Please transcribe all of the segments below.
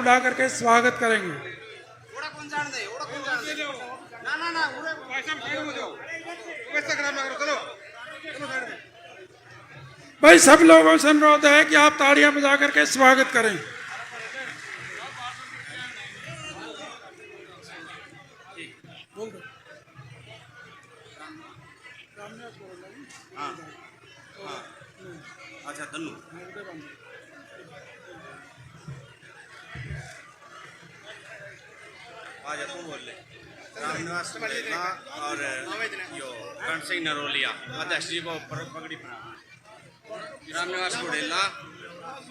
उड़ा करके स्वागत करेंगे। भाई सब लोगों से अनुरोध है कि आप ताड़ियां बजा करके स्वागत करें। अच्छा तन्नू आज तू बोल ले। रामनिवास गुडेला और यो कर्ण सिंह नरोलिया अध्यक्ष जी को पगड़ी पहना। रामनिवास गुडेला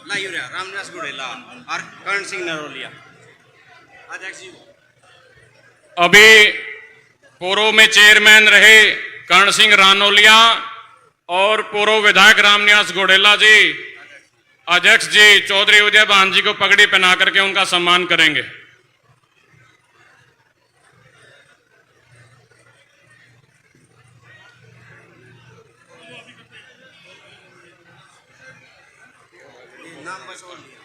लाइयो रे रामनिवास गुडेला और कर्ण सिंह नरोलिया अध्यक्ष जी। अभी पूर्व में चेयरमैन रहे कर्ण सिंह रानोलिया और पूर्व विधायक रामनिवास गुडेला जी अध्यक्ष जी चौधरी उदय भान जी को पगड़ी पहना करके उनका सम्मान करेंगे। नाम बस और लिया।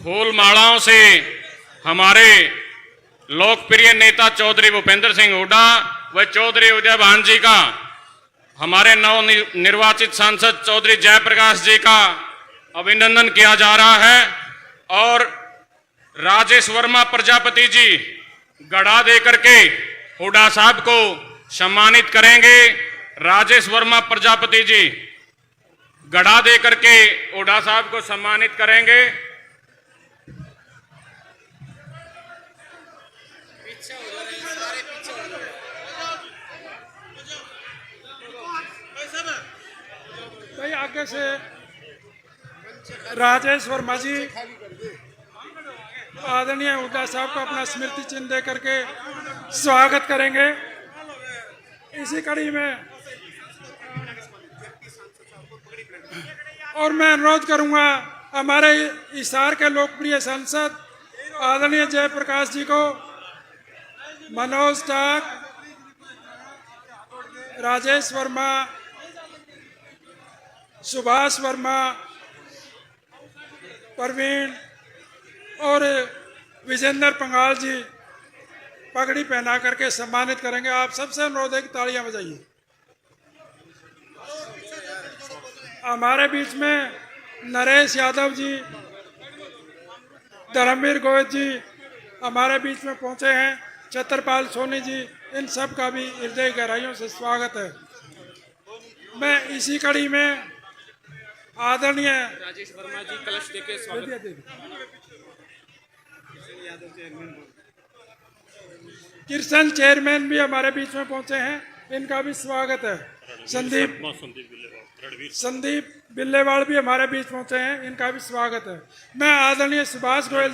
फूल मालाओं से हमारे लोकप्रिय नेता चौधरी भूपेंद्र सिंह हुड्डा व चौधरी उदय भान जी का, हमारे नव निर्वाचित सांसद चौधरी जयप्रकाश जी का अभिनंदन किया जा रहा है और राजेश वर्मा प्रजापति जी गड़ा दे करके हुड्डा साहब को सम्मानित करेंगे। राजेश वर्मा प्रजापति जी गड़ा दे करके हुड्डा साहब को सम्मानित करेंगे। भाई आगे से राजेश वर्मा जी आदरणीय हुड्डा साहब को अपना स्मृति चिन्ह दे करके स्वागत करेंगे। इसी कड़ी में और मैं अनुरोध करूंगा हमारे हिसार के लोकप्रिय सांसद आदरणीय जयप्रकाश जी को मनोज टाक, राजेश वर्मा, सुभाष वर्मा, प्रवीण और विजेंद्र पंगाल जी पगड़ी पहना करके सम्मानित करेंगे। आप सबसे अनुरोध है कि तालियां बजाइए। हमारे बीच में नरेश यादव जी, धर्मवीर गोयल जी हमारे बीच में पहुंचे हैं, छत्रपाल सोनी जी, इन सब का भी हृदय गहराइयों से स्वागत है। मैं इसी कड़ी में आदरणीय राजेश वर्मा जी कलश देके स्वागत। किरसन चेयरमैन भी हमारे बीच में पहुंचे हैं, इनका भी स्वागत है। संदीप बिल्लेवाड़ भी हमारे बीच पहुंचे हैं, इनका भी स्वागत है। मैं आदरणीय सुभाष गोयल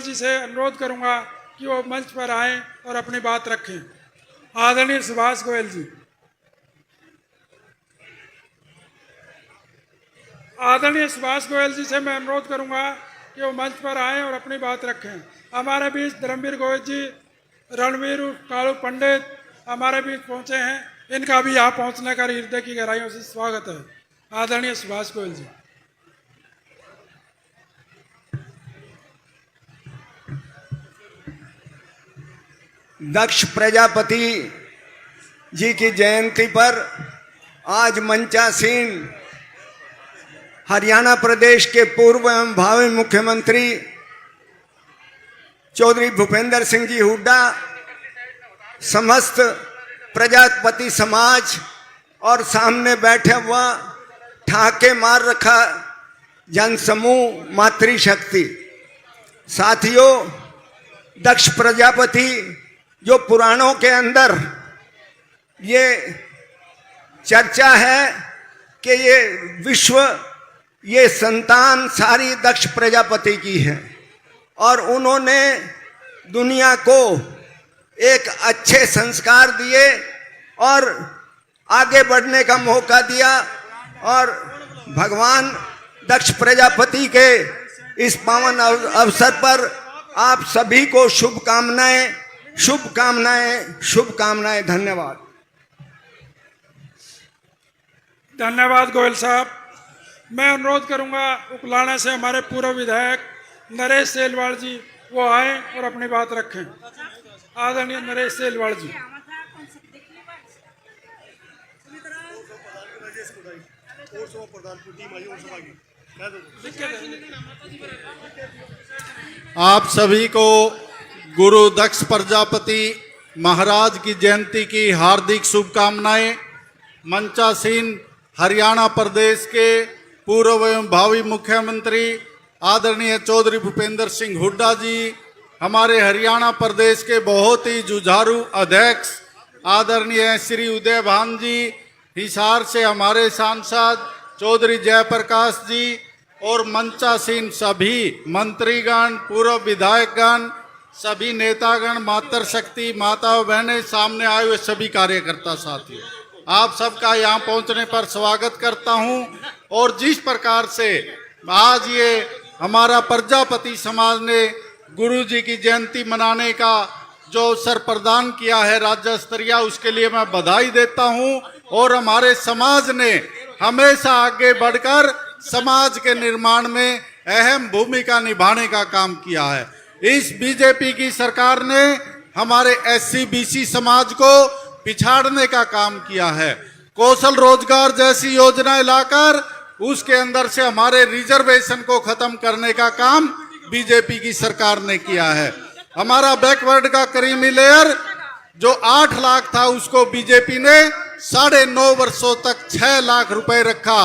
जी से अनुरोध करूंगा कि वो मंच पर आएं और अपनी बात रखें। आदरणीय सुभाष गोयल जी, आदरणीय सुभाष गोयल जी से मैं अनुरोध करूंगा कि वो मंच पर आएं और अपनी बात रखें। हमारे बीच धर्मवीर गोयल जी, रणवीर कालू पंडित हमारे बीच पहुंचे हैं, इनका भी यहाँ पहुंचने का हृदय की गहराइयों से स्वागत है। आदरणीय सुभाष गोयल जी। दक्ष प्रजापति जी की जयंती पर आज मंचासीन हरियाणा प्रदेश के पूर्व एवं भावी मुख्यमंत्री चौधरी भूपेंद्र सिंह जी हुड्डा, समस्त प्रजापति समाज और सामने बैठे हुआ ठाके मार रखा जनसमूह मातृशक्ति, साथियों, दक्ष प्रजापति जो पुराणों के अंदर ये चर्चा है कि ये संतान सारी दक्ष प्रजापति की है और उन्होंने दुनिया को एक अच्छे संस्कार दिए और आगे बढ़ने का मौका दिया। और भगवान दक्ष प्रजापति के इस पावन अवसर पर आप सभी को शुभकामनाएं, शुभकामनाएं, शुभकामनाएं। धन्यवाद। धन्यवाद गोयल साहब। मैं अनुरोध करूंगा उकलाना से हमारे पूर्व विधायक नरेश सेलवाड़ जी वो आए और अपनी बात रखें। आदरणीय नरेश सेलवाड़ जी। आप सभी को गुरु दक्ष प्रजापति महाराज की जयंती की हार्दिक शुभकामनाएं। मंचासीन हरियाणा प्रदेश के पूर्व एवं भावी मुख्यमंत्री आदरणीय चौधरी भूपेंद्र सिंह हुड्डा जी, हमारे हरियाणा प्रदेश के बहुत ही जुझारू अध्यक्ष आदरणीय श्री उदय भान जी, हिसार से हमारे सांसद चौधरी जयप्रकाश जी और मंचासीन सभी मंत्रीगण, पूर्व विधायकगण, सभी नेतागण, मातृशक्ति माताओं बहनें, सामने आए हुए सभी कार्यकर्ता साथियों, आप सबका यहाँ पहुँचने पर स्वागत करता हूँ। और जिस प्रकार से आज ये हमारा प्रजापति समाज ने गुरु जी की जयंती मनाने का जो अवसर प्रदान किया है राज्य स्तरीय, उसके लिए मैं बधाई देता हूँ। और हमारे समाज ने हमेशा आगे बढ़कर समाज के निर्माण में अहम भूमिका निभाने का काम किया है। इस बीजेपी की सरकार ने हमारे एससी बीसी समाज को पिछाड़ने का काम किया है। कौशल रोजगार जैसी योजनाएं लाकर उसके अंदर से हमारे रिजर्वेशन को खत्म करने का काम बीजेपी की सरकार ने किया है। हमारा बैकवर्ड का क्रीमी लेयर जो 8 लाख था उसको बीजेपी ने 9.5 वर्षों तक 6 लाख रुपए रखा।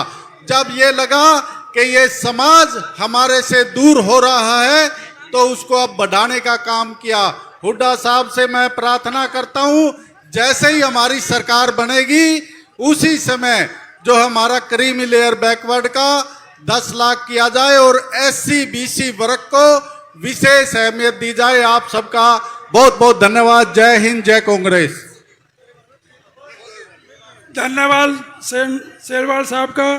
जब ये लगा कि ये समाज हमारे से दूर हो रहा है तो उसको अब बढ़ाने का काम किया। हुड्डा साहब से मैं प्रार्थना करता हूं जैसे ही हमारी सरकार बनेगी उसी समय जो हमारा क्रीमी लेयर बैकवर्ड का 10 लाख किया जाए और एससी बीसी वर्ग को विशेष अहमियत दी जाए। आप सबका बहुत बहुत धन्यवाद। जय हिंद, जय कांग्रेस। धन्यवाद सेलवाड़ साहब का।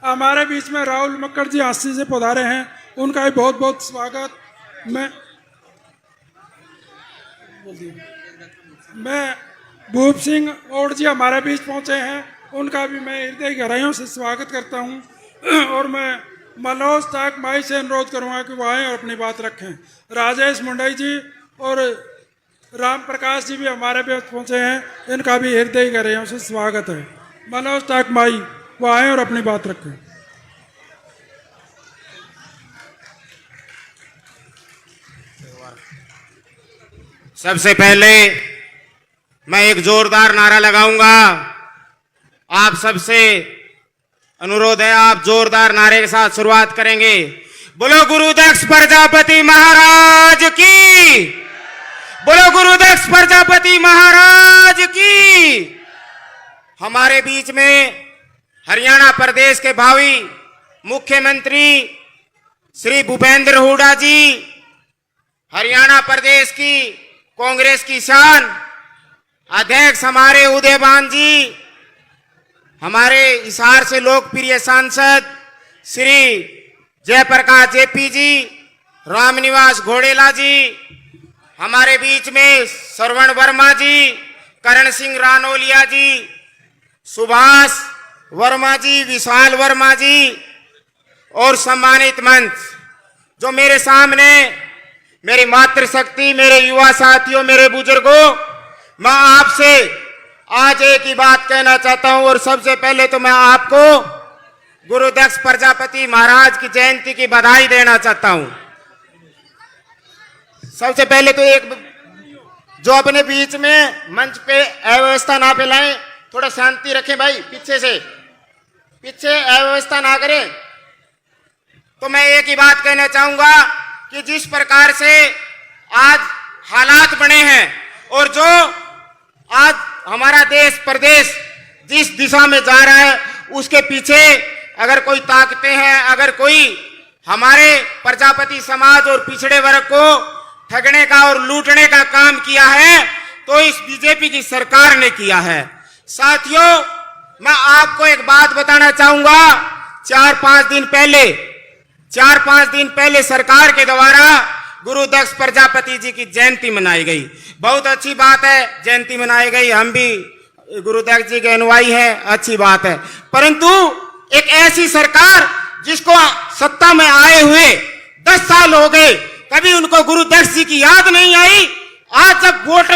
हमारे बीच में राहुल मक्कड़ जी हांसी से पधारे हैं, उनका भी बहुत बहुत स्वागत। मैं भूप सिंह और जी हमारे बीच पहुंचे हैं, उनका भी मैं हृदय गहराइयों से स्वागत करता हूं। और मैं मनोज ताक माई से अनुरोध करूंगा कि वो आएँ और अपनी बात रखें। राजेश मुंडई जी और राम प्रकाश जी भी हमारे बीच पहुंचे हैं, इनका भी हृदय गहराइयों से स्वागत है। मनोज ताक माई वो आएँ और अपनी बात रखें। सबसे पहले मैं एक जोरदार नारा लगाऊंगा। आप सबसे अनुरोध है, आप जोरदार नारे के साथ शुरुआत करेंगे। बोलो गुरु दक्ष प्रजापति महाराज की, बोलो गुरु दक्ष प्रजापति महाराज की। हमारे बीच में हरियाणा प्रदेश के भावी मुख्यमंत्री श्री भूपेंद्र हुड्डा जी, हरियाणा प्रदेश की कांग्रेस की शान अध्यक्ष हमारे उदय भान जी, हमारे हिसार से लोकप्रिय सांसद श्री जयप्रकाश जेपी जी, रामनिवास घोड़ेला जी, हमारे बीच में श्रवण वर्मा जी, करण सिंह रानोलिया जी, सुभाष वर्मा जी, विशाल वर्मा जी और सम्मानित मंच जो मेरे सामने, मेरी मातृशक्ति, मेरे युवा साथियों, मेरे बुजुर्गों, मैं आपसे आज एक ही बात कहना चाहता हूं। और सबसे पहले तो मैं आपको गुरु दक्ष प्रजापति महाराज की जयंती की बधाई देना चाहता हूं। सबसे पहले तो एक जो अपने बीच में मंच पे अव्यवस्था ना फैलाएं, थोड़ा शांति रखें भाई, पीछे अव्यवस्था ना करें। तो मैं एक ही बात कहना चाहूंगा कि जिस प्रकार से आज हालात बने हैं और जो आज हमारा देश प्रदेश जिस दिशा में जा रहा है उसके पीछे अगर कोई ताकतें हैं, अगर कोई हमारे प्रजापति समाज और पिछड़े वर्ग को ठगने का और लूटने का काम किया है तो इस बीजेपी की सरकार ने किया है। साथियों, मैं आपको एक बात बताना चाहूंगा। 4-5 दिन पहले सरकार के द्वारा गुरु दक्ष प्रजापति जी की जयंती मनाई गई। बहुत अच्छी बात है, जयंती मनाई गई, हम भी गुरु दक्ष जी के अनुयायी हैं, अच्छी बात है। परंतु एक ऐसी सरकार जिसको सत्ता में आए हुए 10 साल हो गए, कभी उनको गुरु दक्ष जी की याद नहीं आई। आज जब वोट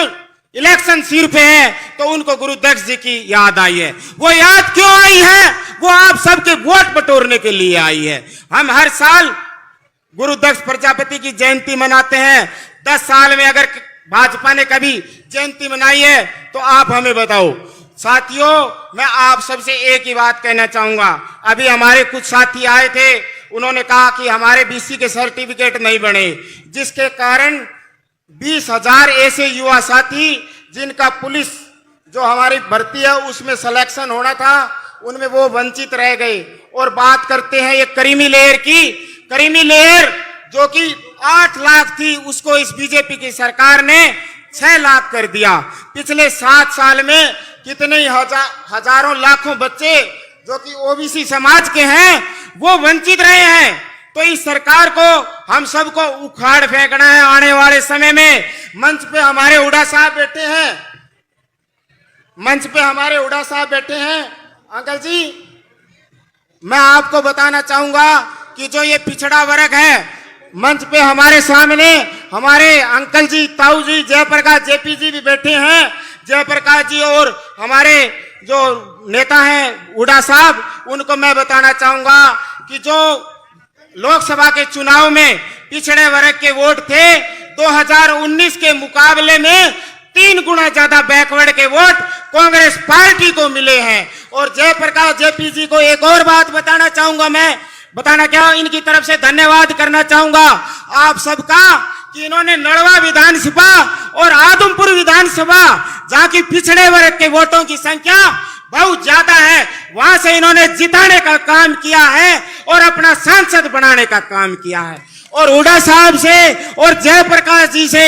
इलेक्शन सिर पे है तो उनको गुरु दक्ष जी की याद आई है। वो याद क्यों आई है? वो आप सबके वोट बटोरने के लिए आई है। हम हर साल गुरु दक्ष प्रजापति की जयंती मनाते हैं। 10 साल में अगर भाजपा ने कभी जयंती मनाई है तो आप हमें बताओ। साथियों, मैं आप सबसे एक ही बात कहना चाहूंगा। अभी हमारे कुछ साथी आए थे, उन्होंने कहा कि हमारे बीसी के सर्टिफिकेट नहीं बने, जिसके कारण 20,000 ऐसे युवा साथी जिनका पुलिस जो हमारी भर्ती है उसमें सिलेक्शन होना था, उनमें वो वंचित रह गए। और बात करते हैं ये करीमी लेयर की। करीमी लेयर जो कि 8 लाख थी, उसको इस बीजेपी की सरकार ने 6 लाख कर दिया। पिछले 7 साल में कितने हजारों लाखों बच्चे जो कि ओबीसी समाज के हैं वो वंचित रहे हैं। तो इस सरकार को हम सबको उखाड़ फेंकना है आने वाले समय में। मंच पे हमारे हुड्डा साहब बैठे हैं, अंकल जी, मैं आपको बताना चाहूंगा कि जो ये पिछड़ा वर्ग है, मंच पे हमारे सामने हमारे अंकल जी, ताऊ जी, जयप्रकाश जेपी जी भी बैठे हैं। जयप्रकाश जी और हमारे जो नेता हैं हुड्डा साहब, उनको मैं बताना चाहूंगा कि जो लोकसभा के चुनाव में पिछड़े वर्ग के वोट थे, 2019 के मुकाबले में 3 गुना ज्यादा बैकवर्ड के वोट कांग्रेस पार्टी को मिले हैं। और जयप्रकाश जेपी जी को एक और बात बताना चाहूंगा, मैं बताना क्या, इनकी तरफ से धन्यवाद करना चाहूंगा आप सबका कि इन्होंने नड़वा विधानसभा और आदमपुर विधानसभा, जहां की पिछड़े वर्ग के वोटों की संख्या बहुत ज्यादा है, वहां से इन्होंने जिताने का काम किया है और अपना सांसद बनाने का काम किया है। और हुड्डा साहब से और जयप्रकाश जी से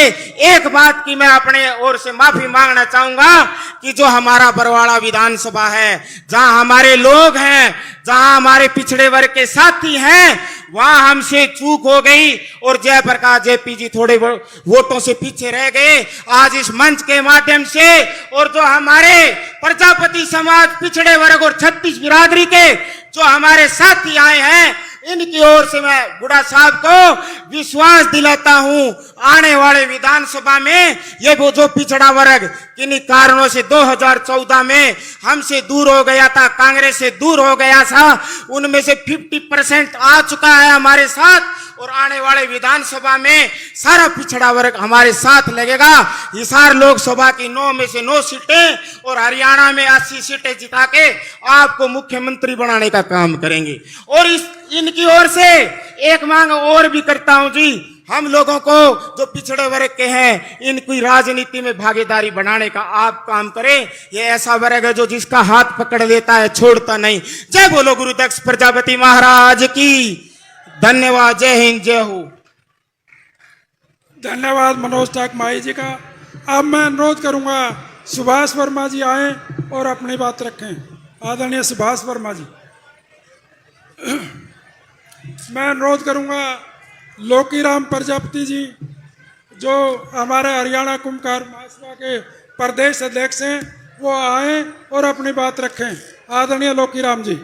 एक बात की मैं अपने ओर से माफी मांगना चाहूंगा कि जो हमारा बरवाड़ा विधानसभा है, जहां हमारे लोग हैं, जहां हमारे पिछड़े वर्ग के साथी हैं, वहां हमसे चूक हो गई और जयप्रकाश जेपी जी थोड़े वोटों से पीछे रह गए। आज इस मंच के माध्यम से और जो हमारे प्रजापति समाज, पिछड़े वर्ग और 36 बिरादरी के जो हमारे साथी आए हैं, इनकी ओर से मैं हुड्डा साहब को विश्वास दिलाता हूं, आने वाले विधानसभा में ये वो जो पिछड़ा वर्ग किन्हीं कारणों से 2014 में हमसे दूर हो गया था, कांग्रेस से दूर हो गया था, उनमें से 50% आ चुका है हमारे साथ। और आने वाले विधानसभा में सारा पिछड़ा वर्ग हमारे साथ लगेगा। हिसार लोकसभा की 9 में से 9 सीटें और हरियाणा में 80 सीटें जिता के आपको मुख्यमंत्री बनाने का काम करेंगे। और इनकी ओर से एक मांग और भी करता हूं जी, हम लोगों को जो पिछड़े वर्ग के हैं, इनकी राजनीति में भागीदारी बनाने का आप काम करें। ये ऐसा वर्ग है जो जिसका हाथ पकड़ लेता है छोड़ता नहीं। जय बोलो गुरु दक्ष प्रजापति महाराज की। धन्यवाद। जय हिंद, जय हो। धन्यवाद मनोज ठाक माई जी का। अब मैं अनुरोध करूंगा सुभाष वर्मा जी आए और अपनी बात रखें। आदरणीय सुभाष वर्मा जी। मैं अनुरोध करूंगा लोकीराम प्रजापति जी, जो हमारे हरियाणा कुंभकार महासभा के प्रदेश अध्यक्ष हैं, वो आए और अपनी बात रखें। आदरणीय लोकीराम जी।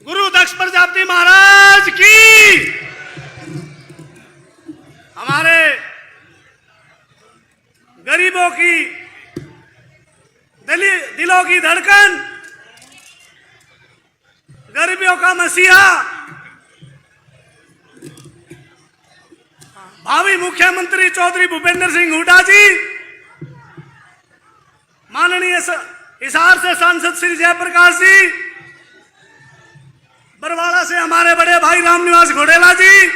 गुरु दक्ष प्रजापति महाराज की। हमारे गरीबों की दिलों की धड़कन, गरीबों का मसीहा, भावी मुख्यमंत्री चौधरी भूपेंद्र सिंह हुड्डा जी, माननीय हिसार से सांसद श्री जयप्रकाश जी, बरवाड़ा से हमारे बड़े भाई रामनिवास घोडेला जी,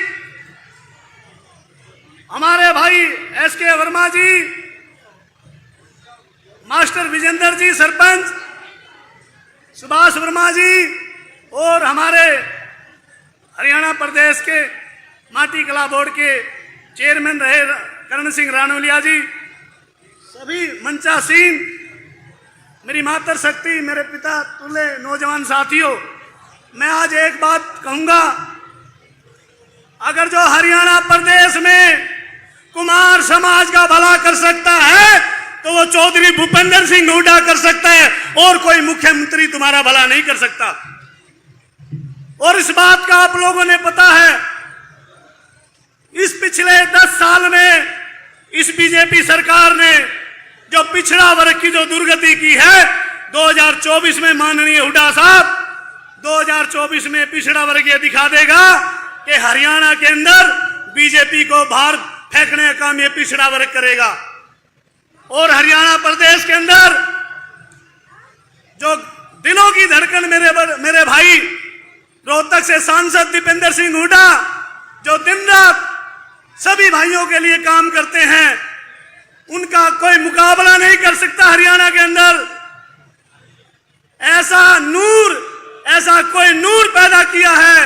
हमारे भाई एसके वर्मा जी, मास्टर विजेंद्र जी सरपंच, सुभाष वर्मा जी, और हमारे हरियाणा प्रदेश के माटी कला बोर्ड के चेयरमैन रहे करण सिंह रानौलिया जी, सभी मंचासीन, मेरी मातर शक्ति, मेरे पिता तुल्य नौजवान साथियों, मैं आज एक बात कहूंगा, अगर जो हरियाणा प्रदेश में कुमार समाज का भला कर सकता है तो वो चौधरी भूपेंद्र सिंह हुड्डा कर सकता है, और कोई मुख्यमंत्री तुम्हारा भला नहीं कर सकता। और इस बात का आप लोगों ने पता है, इस पिछले 10 साल में इस बीजेपी सरकार ने जो पिछड़ा वर्ग की जो दुर्गति की है, 2024 में माननीय हुड्डा साहब 2024 में पिछड़ा वर्ग ये दिखा देगा कि हरियाणा के अंदर बीजेपी को बाहर फेंकने का काम ये पिछड़ा वर्ग करेगा। और हरियाणा प्रदेश के अंदर जो दिलों की धड़कन मेरे भाई रोहतक से सांसद दीपेंद्र सिंह हुड्डा, जो दिन रात सभी भाइयों के लिए काम करते हैं, उनका कोई मुकाबला नहीं कर सकता हरियाणा के अंदर। ऐसा कोई नूर पैदा किया है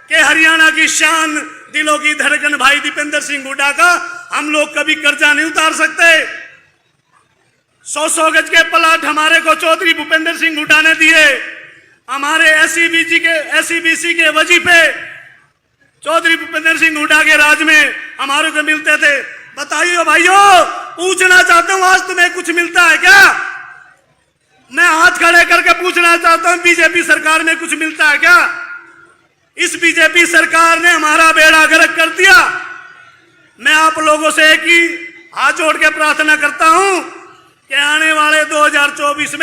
कि हरियाणा की शान, दिलों की धड़कन भाई दीपेंद्र सिंह हुड्डा का हम लोग कभी कर्जा नहीं उतार सकते। 100 गज के प्लाट हमारे को चौधरी भूपेंद्र सिंह हुड्डा ने दिए, हमारे एसईबीसी के वजीफे चौधरी भूपेंद्र सिंह हुड्डा के राज में हमारे को मिलते थे। बताइए भाइयों, पूछना चाहता हूं, आज तुम्हें कुछ मिलता है क्या? मैं हाथ खड़े करके पूछना चाहता हूं, बीजेपी सरकार में कुछ मिलता है क्या? इस बीजेपी सरकार ने हमारा बेड़ा गर्क कर दिया। मैं आप लोगों से एक ही हाथ जोड़ के प्रार्थना करता हूं कि आने वाले 2024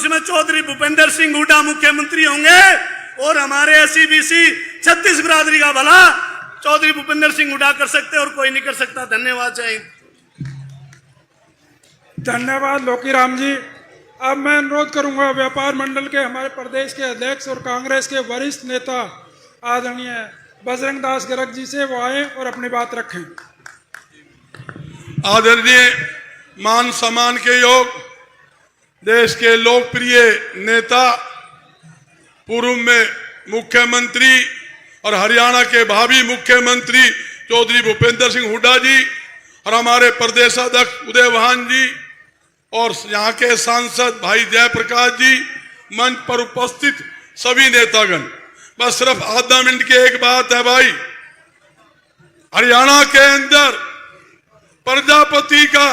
में चौधरी भूपेंद्र सिंह हुड्डा मुख्यमंत्री होंगे, और हमारे एसईबीसी 36 बिरादरी का भला चौधरी भूपेंद्र सिंह हुड्डा कर सकते और कोई नहीं कर सकता। धन्यवाद। जय हिंद। धन्यवाद लोकीराम जी। अब मैं अनुरोध करूंगा व्यापार मंडल के हमारे प्रदेश के अध्यक्ष और कांग्रेस के वरिष्ठ नेता आदरणीय बजरंग दास गर्ग जी से वो आए और अपनी बात रखें। आदरणीय मान सम्मान के योग देश के लोकप्रिय नेता, पूर्व में मुख्यमंत्री और हरियाणा के भावी मुख्यमंत्री चौधरी भूपेंद्र सिंह हुड्डा जी, और हमारे प्रदेशाध्यक्ष उदय भान जी, और यहाँ के सांसद भाई जयप्रकाश जी, मंच पर उपस्थित सभी नेतागण, बस सिर्फ आधा मिनट की एक बात है भाई। हरियाणा के अंदर प्रजापति का,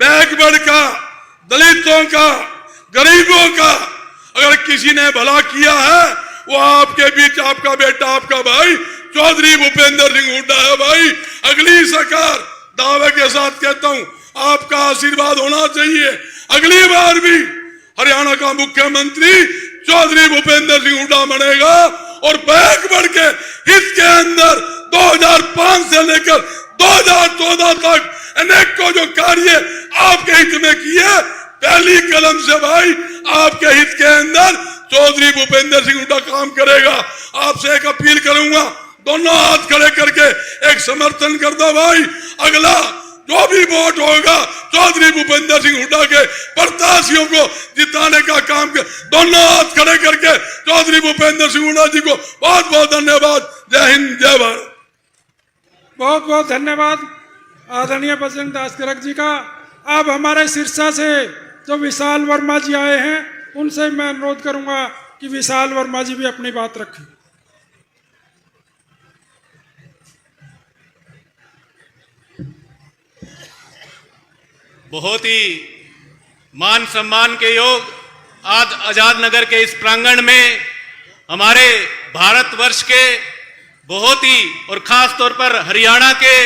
बैकवर्ड का, दलितों का, गरीबों का अगर किसी ने भला किया है, वो आपके बीच आपका बेटा, आपका भाई चौधरी भूपेंद्र सिंह हुड्डा है भाई। अगली सरकार, दावे के साथ कहता हूं, आपका आशीर्वाद होना चाहिए। अगली बार भी हरियाणा का मुख्यमंत्री चौधरी भूपेंद्र सिंह हुड्डा बनेगा, और बैकवर्ड के हित के अंदर 2005 से लेकर 2014 तक अनेकों जो कार्य आपके हित में किए, पहली कलम से भाई आपके हित के अंदर चौधरी भूपेंद्र सिंह हुड्डा काम करेगा। आपसे एक अपील करूंगा, दोनों हाथ खड़े करके एक समर्थन कर दो भाई। अगला जो भी वोट होगा चौधरी भूपेंद्र सिंह हुड्डा के प्रत्याशियों को जिताने का काम कर, दोनों हाथ खड़े करके चौधरी भूपेंद्र सिंह हुड्डा जी को बहुत बहुत धन्यवाद। जय हिंद, जय भारत। बहुत बहुत धन्यवाद आदरणीय बजरंग दास गर्ग जी का। अब हमारे सिरसा से जो विशाल वर्मा जी आए हैं, उनसे मैं अनुरोध करूंगा कि विशाल वर्मा जी भी अपनी बात रखें। बहुत ही मान सम्मान के योग आज आजाद नगर के इस प्रांगण में हमारे भारतवर्ष के बहुत ही और खास तौर पर हरियाणा के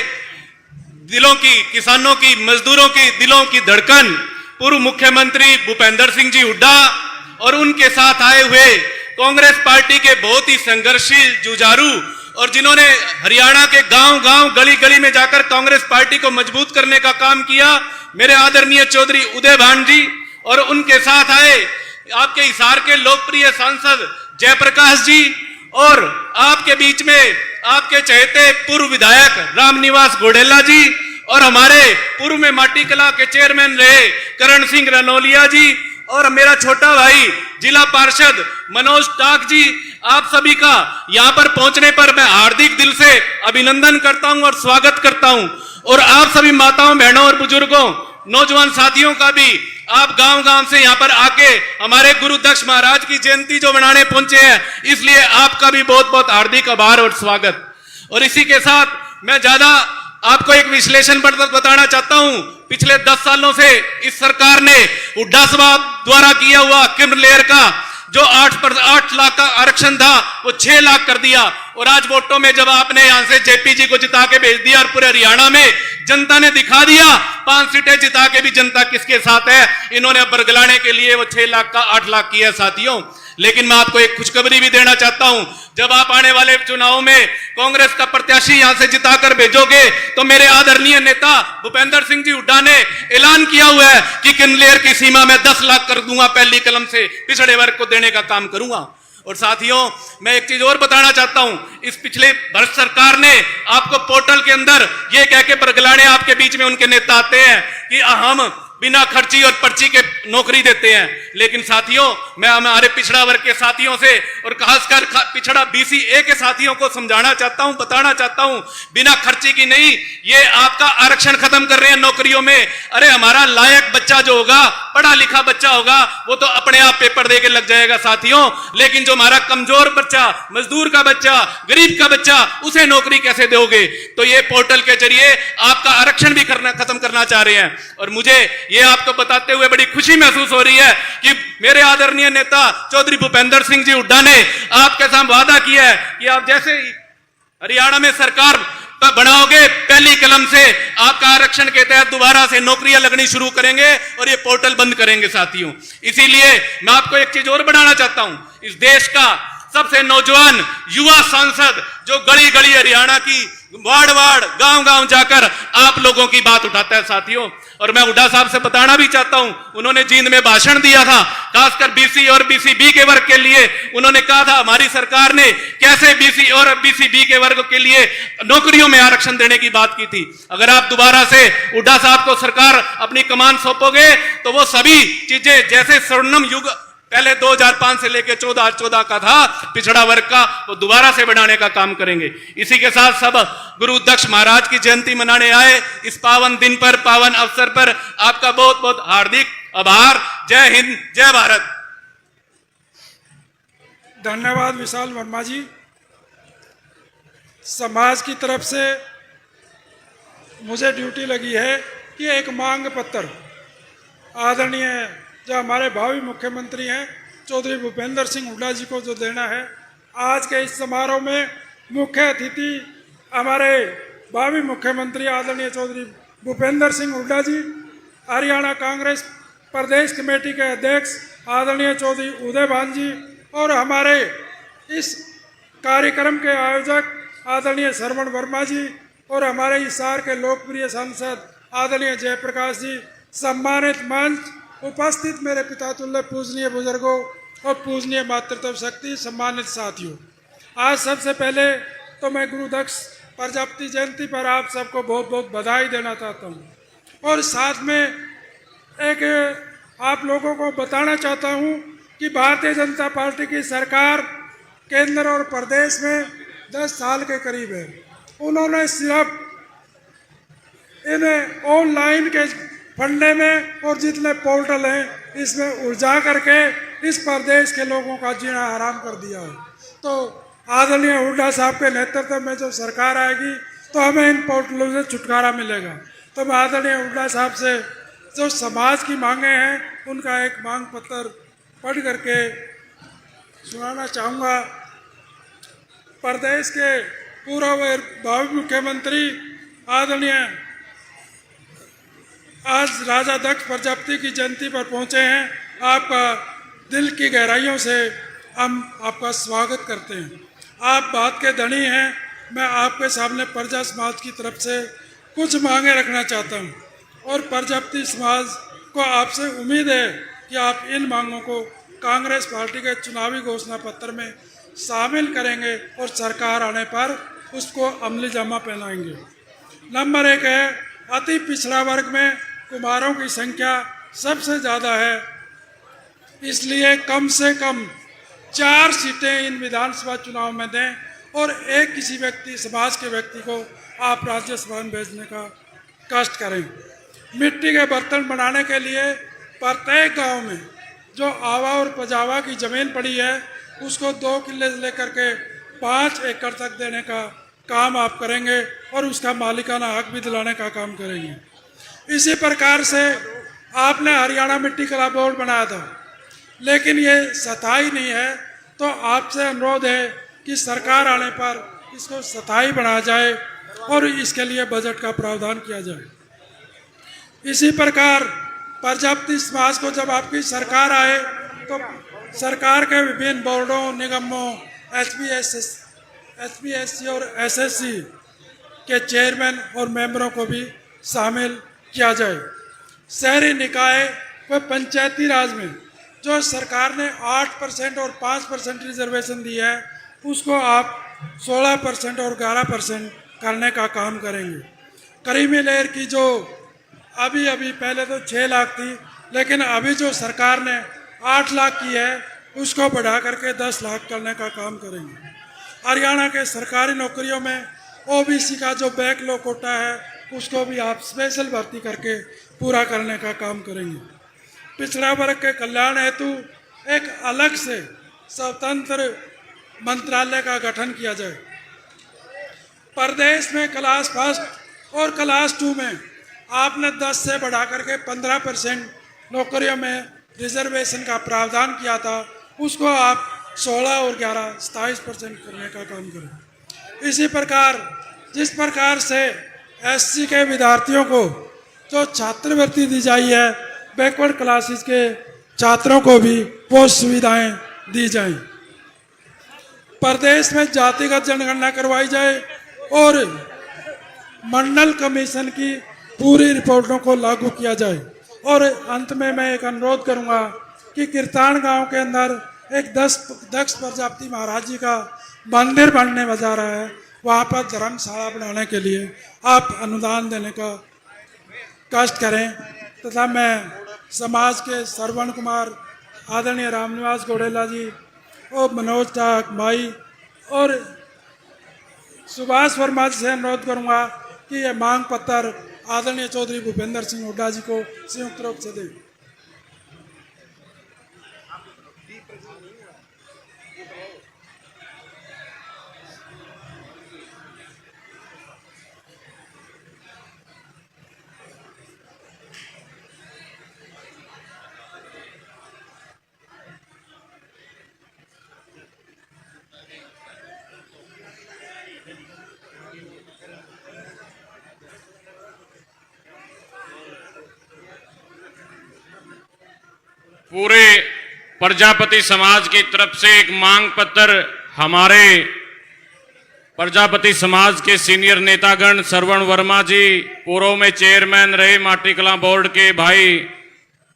दिलों की, किसानों की, मजदूरों की दिलों की धड़कन पूर्व मुख्यमंत्री भूपेंद्र सिंह जी हुड्डा और उनके साथ आए हुए कांग्रेस पार्टी के बहुत ही संघर्षशील जुझारू, और जिन्होंने हरियाणा के गांव-गांव, गली-गली में जाकर कांग्रेस पार्टी को मजबूत करने का काम किया, मेरे आदरणीय चौधरी उदय भान जी, और उनके साथ आए आपके हिसार के लोकप्रिय सांसद जयप्रकाश जी, और आपके बीच में आपके चहेते पूर्व विधायक रामनिवास घोडेला जी, और हमारे पूर्व में माटी कला के चेयरमैन रहे करण सिंह रानौलिया जी, और मेरा छोटा भाई जिला पार्षद मनोज टाक जी, आप सभी का यहाँ पर पहुंचने पर मैं हार्दिक दिल से अभिनंदन करता हूं और स्वागत करता हूं। और आप सभी माताओं, बहनों और बुजुर्गों, नौजवान साथियों का भी आप गांव गांव से यहाँ पर आके हमारे गुरु दक्ष महाराज की जयंती जो मनाने पहुंचे हैं, इसलिए आपका भी बहुत बहुत हार्दिक आभार और स्वागत। और इसी के साथ मैं ज्यादा आपको एक विश्लेषण बताना चाहता हूं। पिछले 10 सालों से इस सरकार ने हुड्डा सभा द्वारा किया हुआ किम लेयर का जो 8 लाख का आरक्षण था वो 6 लाख कर दिया। और आज वोटों में जब आपने यहां से जेपी जी को जिता के भेज दिया और पूरे हरियाणा में जनता ने दिखा दिया 5 सीटें जिता के भी जनता किसके साथ है। इन्होंने बरगलाने के लिए वो 6 लाख का 8 लाख किया साथियों। लेकिन मैं आपको एक खुशखबरी भी देना चाहता हूं, जब आप आने वाले चुनाव में कांग्रेस का प्रत्याशी यहां से जिताकर भेजोगे तो मेरे आदरणीय नेता भूपेंद्र सिंह जी हुड्डा ने ऐलान किया हुआ है कि किन्नौर की सीमा में 10 लाख कर दूंगा, पहली कलम से पिछड़े वर्ग को देने का काम करूंगा। और साथियों, मैं एक चीज और बताना चाहता हूं, इस पिछले वर्ष सरकार ने आपको पोर्टल के अंदर ये कह के बरगलाने आपके बीच में उनके नेता आते हैं कि हम बिना खर्ची और पर्ची के नौकरी देते हैं। लेकिन साथियों, मैं हमारे पिछड़ा वर्ग के साथियों से और खासकर पिछड़ा BCA के साथियों को समझाना चाहता हूं, बताना चाहता हूं, बिना खर्ची की नहीं, ये आपका आरक्षण खत्म कर रहे हैं नौकरियों में। अरे हमारा लायक बच्चा जो होगा, पढ़ा लिखा बच्चा होगा, वो तो अपने आप पेपर दे के लग जाएगा साथियों। लेकिन जो हमारा कमजोर बच्चा, मजदूर का बच्चा, गरीब का बच्चा, उसे नौकरी कैसे दोगे? तो ये पोर्टल के जरिए आपका आरक्षण भी खत्म करना चाह रहे हैं। और मुझे ये आपको बताते हुए बड़ी खुशी महसूस हो रही है कि मेरे आदरणीय नेता चौधरी भूपेंद्र सिंह जी हुड्डा ने आपके साथ वादा किया है कि आप जैसे ही हरियाणा में सरकार बनाओगे, पहली कलम से आपका आरक्षण के तहत दोबारा से नौकरियां लगनी शुरू करेंगे और ये पोर्टल बंद करेंगे साथियों। इसीलिए मैं आपको एक चीज और बताना चाहता हूं, इस देश का सबसे नौजवान युवा सांसद जो गली गली हरियाणा की वार्ड वार्ड गांव गांव जाकर आप लोगों की बात उठाता है साथियों। और मैं हुड्डा साहब से बताना भी चाहता हूं, उन्होंने जींद में भाषण दिया था, खासकर BC और BCB के वर्ग के लिए। उन्होंने कहा था हमारी सरकार ने कैसे BC और BCB के वर्ग के लिए नौकरियों में आरक्षण देने की बात की थी। अगर आप दोबारा से हुड्डा साहब को सरकार अपनी कमान सौंपोगे तो वो सभी चीजें जैसे स्वर्णिम युग पहले 2005 से लेकर 14 का था पिछड़ा वर्ग का, वो दोबारा से बढ़ाने का काम करेंगे। इसी के साथ सब गुरु दक्ष महाराज की जयंती मनाने आए इस पावन दिन पर, पावन अवसर पर आपका बहुत बहुत हार्दिक आभार। जय हिंद, जय भारत। धन्यवाद विशाल वर्मा जी। समाज की तरफ से मुझे ड्यूटी लगी है कि एक मांग पत्र आदरणीय जो हमारे भावी मुख्यमंत्री हैं चौधरी भूपेंद्र सिंह हुड्डा जी को जो देना है। आज के इस समारोह में मुख्य अतिथि हमारे भावी मुख्यमंत्री आदरणीय चौधरी भूपेंद्र सिंह हुड्डा जी, हरियाणा कांग्रेस प्रदेश कमेटी के अध्यक्ष आदरणीय चौधरी उदय भान जी और हमारे इस कार्यक्रम के आयोजक आदरणीय श्रवण वर्मा जी और हमारे हिसार के लोकप्रिय सांसद आदरणीय जयप्रकाश जी, सम्मानित मंच, उपस्थित मेरे पिता तुल्य पूजनीय बुजुर्गों और पूजनीय मातृत्व शक्ति, सम्मानित साथियों। आज सबसे पहले तो मैं गुरु दक्ष प्रजापति जयंती पर आप सबको बहुत बहुत बधाई देना चाहता हूं और साथ में एक आप लोगों को बताना चाहता हूं कि भारतीय जनता पार्टी की सरकार केंद्र और प्रदेश में 10 साल के करीब है। उन्होंने सिर्फ इन्हें ऑनलाइन के फंडे में और जितने पोर्टल हैं इसमें उलझा करके इस प्रदेश के लोगों का जीना हराम कर दिया है। तो आदरणीय हुड्डा साहब के नेतृत्व में जो सरकार आएगी तो हमें इन पोर्टलों से छुटकारा मिलेगा। तो मैं आदरणीय हुड्डा साहब से जो समाज की मांगे हैं उनका एक मांग पत्र पढ़ करके सुनाना चाहूँगा। प्रदेश के पूर्व भावी मुख्यमंत्री आदरणीय आज राजा दक्ष प्रजापति की जयंती पर पहुंचे हैं। आपका दिल की गहराइयों से हम आपका स्वागत करते हैं। आप बात के धनी हैं। मैं आपके सामने प्रजा समाज की तरफ से कुछ मांगे रखना चाहता हूं और प्रजापति समाज को आपसे उम्मीद है कि आप इन मांगों को कांग्रेस पार्टी के चुनावी घोषणा पत्र में शामिल करेंगे और सरकार आने पर उसको अमली जामा पहनाएंगे। नंबर 1 है, अति पिछड़ा वर्ग में कुमारों की संख्या सबसे ज़्यादा है इसलिए कम से कम 4 सीटें इन विधानसभा चुनाव में दें और एक किसी व्यक्ति, समाज के व्यक्ति को आप राज्यसभा में भेजने का कष्ट करें। मिट्टी के बर्तन बनाने के लिए प्रत्येक गांव में जो आवा और पजावा की ज़मीन पड़ी है उसको 2 किले से लेकर के 5 एकड़ तक देने का काम आप करेंगे और उसका मालिकाना हक भी दिलाने का काम करेंगे। इसी प्रकार से आपने हरियाणा मिट्टी कला बोर्ड बनाया था, लेकिन ये स्थायी नहीं है, तो आपसे अनुरोध है कि सरकार आने पर इसको स्थायी बनाया जाए और इसके लिए बजट का प्रावधान किया जाए। इसी प्रकार प्रजापति समाज को जब आपकी सरकार आए तो सरकार के विभिन्न बोर्डों, निगमों, HPSC और SSC के चेयरमैन और मेंबरों को भी शामिल किया जाए। शहरी निकाय व पंचायती राज में जो सरकार ने 8% और 5% रिजर्वेशन दी है उसको आप 16% और 11% करने का काम करेंगे। करीमी लेयर की जो अभी पहले तो 6 लाख थी, लेकिन अभी जो सरकार ने 8 लाख की है उसको बढ़ा करके 10 लाख करने का काम करेंगे। हरियाणा के सरकारी नौकरियों में OBC का जो बैकलॉग कोटा है उसको भी आप स्पेशल भर्ती करके पूरा करने का काम करेंगे। पिछड़ा वर्ग के कल्याण हेतु एक अलग से स्वतंत्र मंत्रालय का गठन किया जाए। प्रदेश में क्लास 1 और क्लास 2 में आपने 10 से बढ़ा करके 15% नौकरियों में रिजर्वेशन का प्रावधान किया था, उसको आप 16 और 11 27% करने का काम करें। इसी प्रकार जिस प्रकार से SC के विद्यार्थियों को जो छात्रवृत्ति दी जाती है, बैकवर्ड क्लासेस के छात्रों को भी वो सुविधाएं दी जाएं। प्रदेश में जातिगत जनगणना करवाई जाए और मंडल कमीशन की पूरी रिपोर्टों को लागू किया जाए। और अंत में मैं एक अनुरोध करूंगा कि कीर्तान गांव के अंदर एक दक्ष प्रजापति महाराज जी का मंदिर बनने जा रहा है, वहाँ पर धर्मशाला बनाने के लिए आप अनुदान देने का कष्ट करें। तथा मैं समाज के श्रवण कुमार, आदरणीय रामनिवास गोडेला जी और मनोज टाक भाई और सुभाष वर्मा जी से अनुरोध करूंगा कि यह मांग पत्र आदरणीय चौधरी भूपेंद्र सिंह हुड्डा जी को संयुक्त रूप से दें। पूरे प्रजापति समाज की तरफ से एक मांग पत्र हमारे प्रजापति समाज के सीनियर नेतागण श्रवण वर्मा जी, पूर्व में चेयरमैन रहे माटी कला बोर्ड के भाई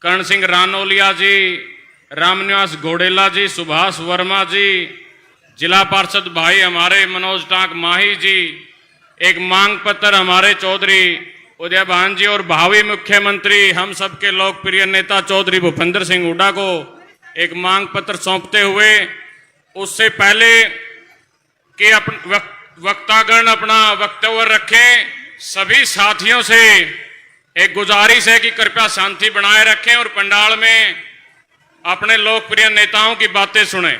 कर्ण सिंह रानौलिया जी, रामनिवास घोडेला जी, सुभाष वर्मा जी, जिला पार्षद भाई हमारे मनोज टाक माही जी, एक मांग पत्र हमारे चौधरी उदय भान जी और भावी मुख्यमंत्री हम सबके लोकप्रिय नेता चौधरी भूपेंद्र सिंह हुड्डा को एक मांग पत्र सौंपते हुए, उससे पहले कि वक्तागण अपना वक्तव्य रखें, सभी साथियों से एक गुजारिश है कि कृपया शांति बनाए रखें और पंडाल में अपने लोकप्रिय नेताओं की बातें सुनें।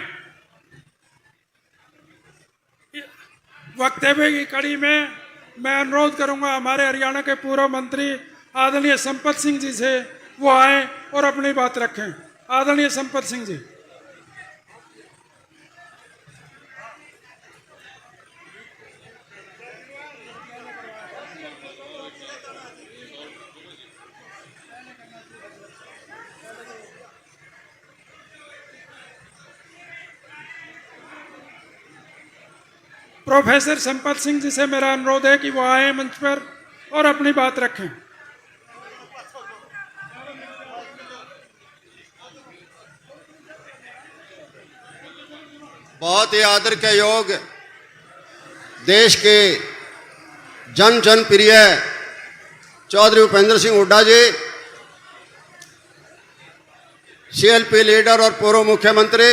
वक्तव्य की कड़ी में मैं अनुरोध करूंगा हमारे हरियाणा के पूर्व मंत्री आदरणीय संपत सिंह जी से वो आए और अपनी बात रखें। आदरणीय संपत सिंह जी। प्रोफेसर संपत सिंह जी से मेरा अनुरोध है कि वो आए मंच पर और अपनी बात रखें। बहुत ही आदर के योग देश के जन प्रिय चौधरी भूपेंद्र सिंह हुड्डा जी, सीएलपी लीडर और पूर्व मुख्यमंत्री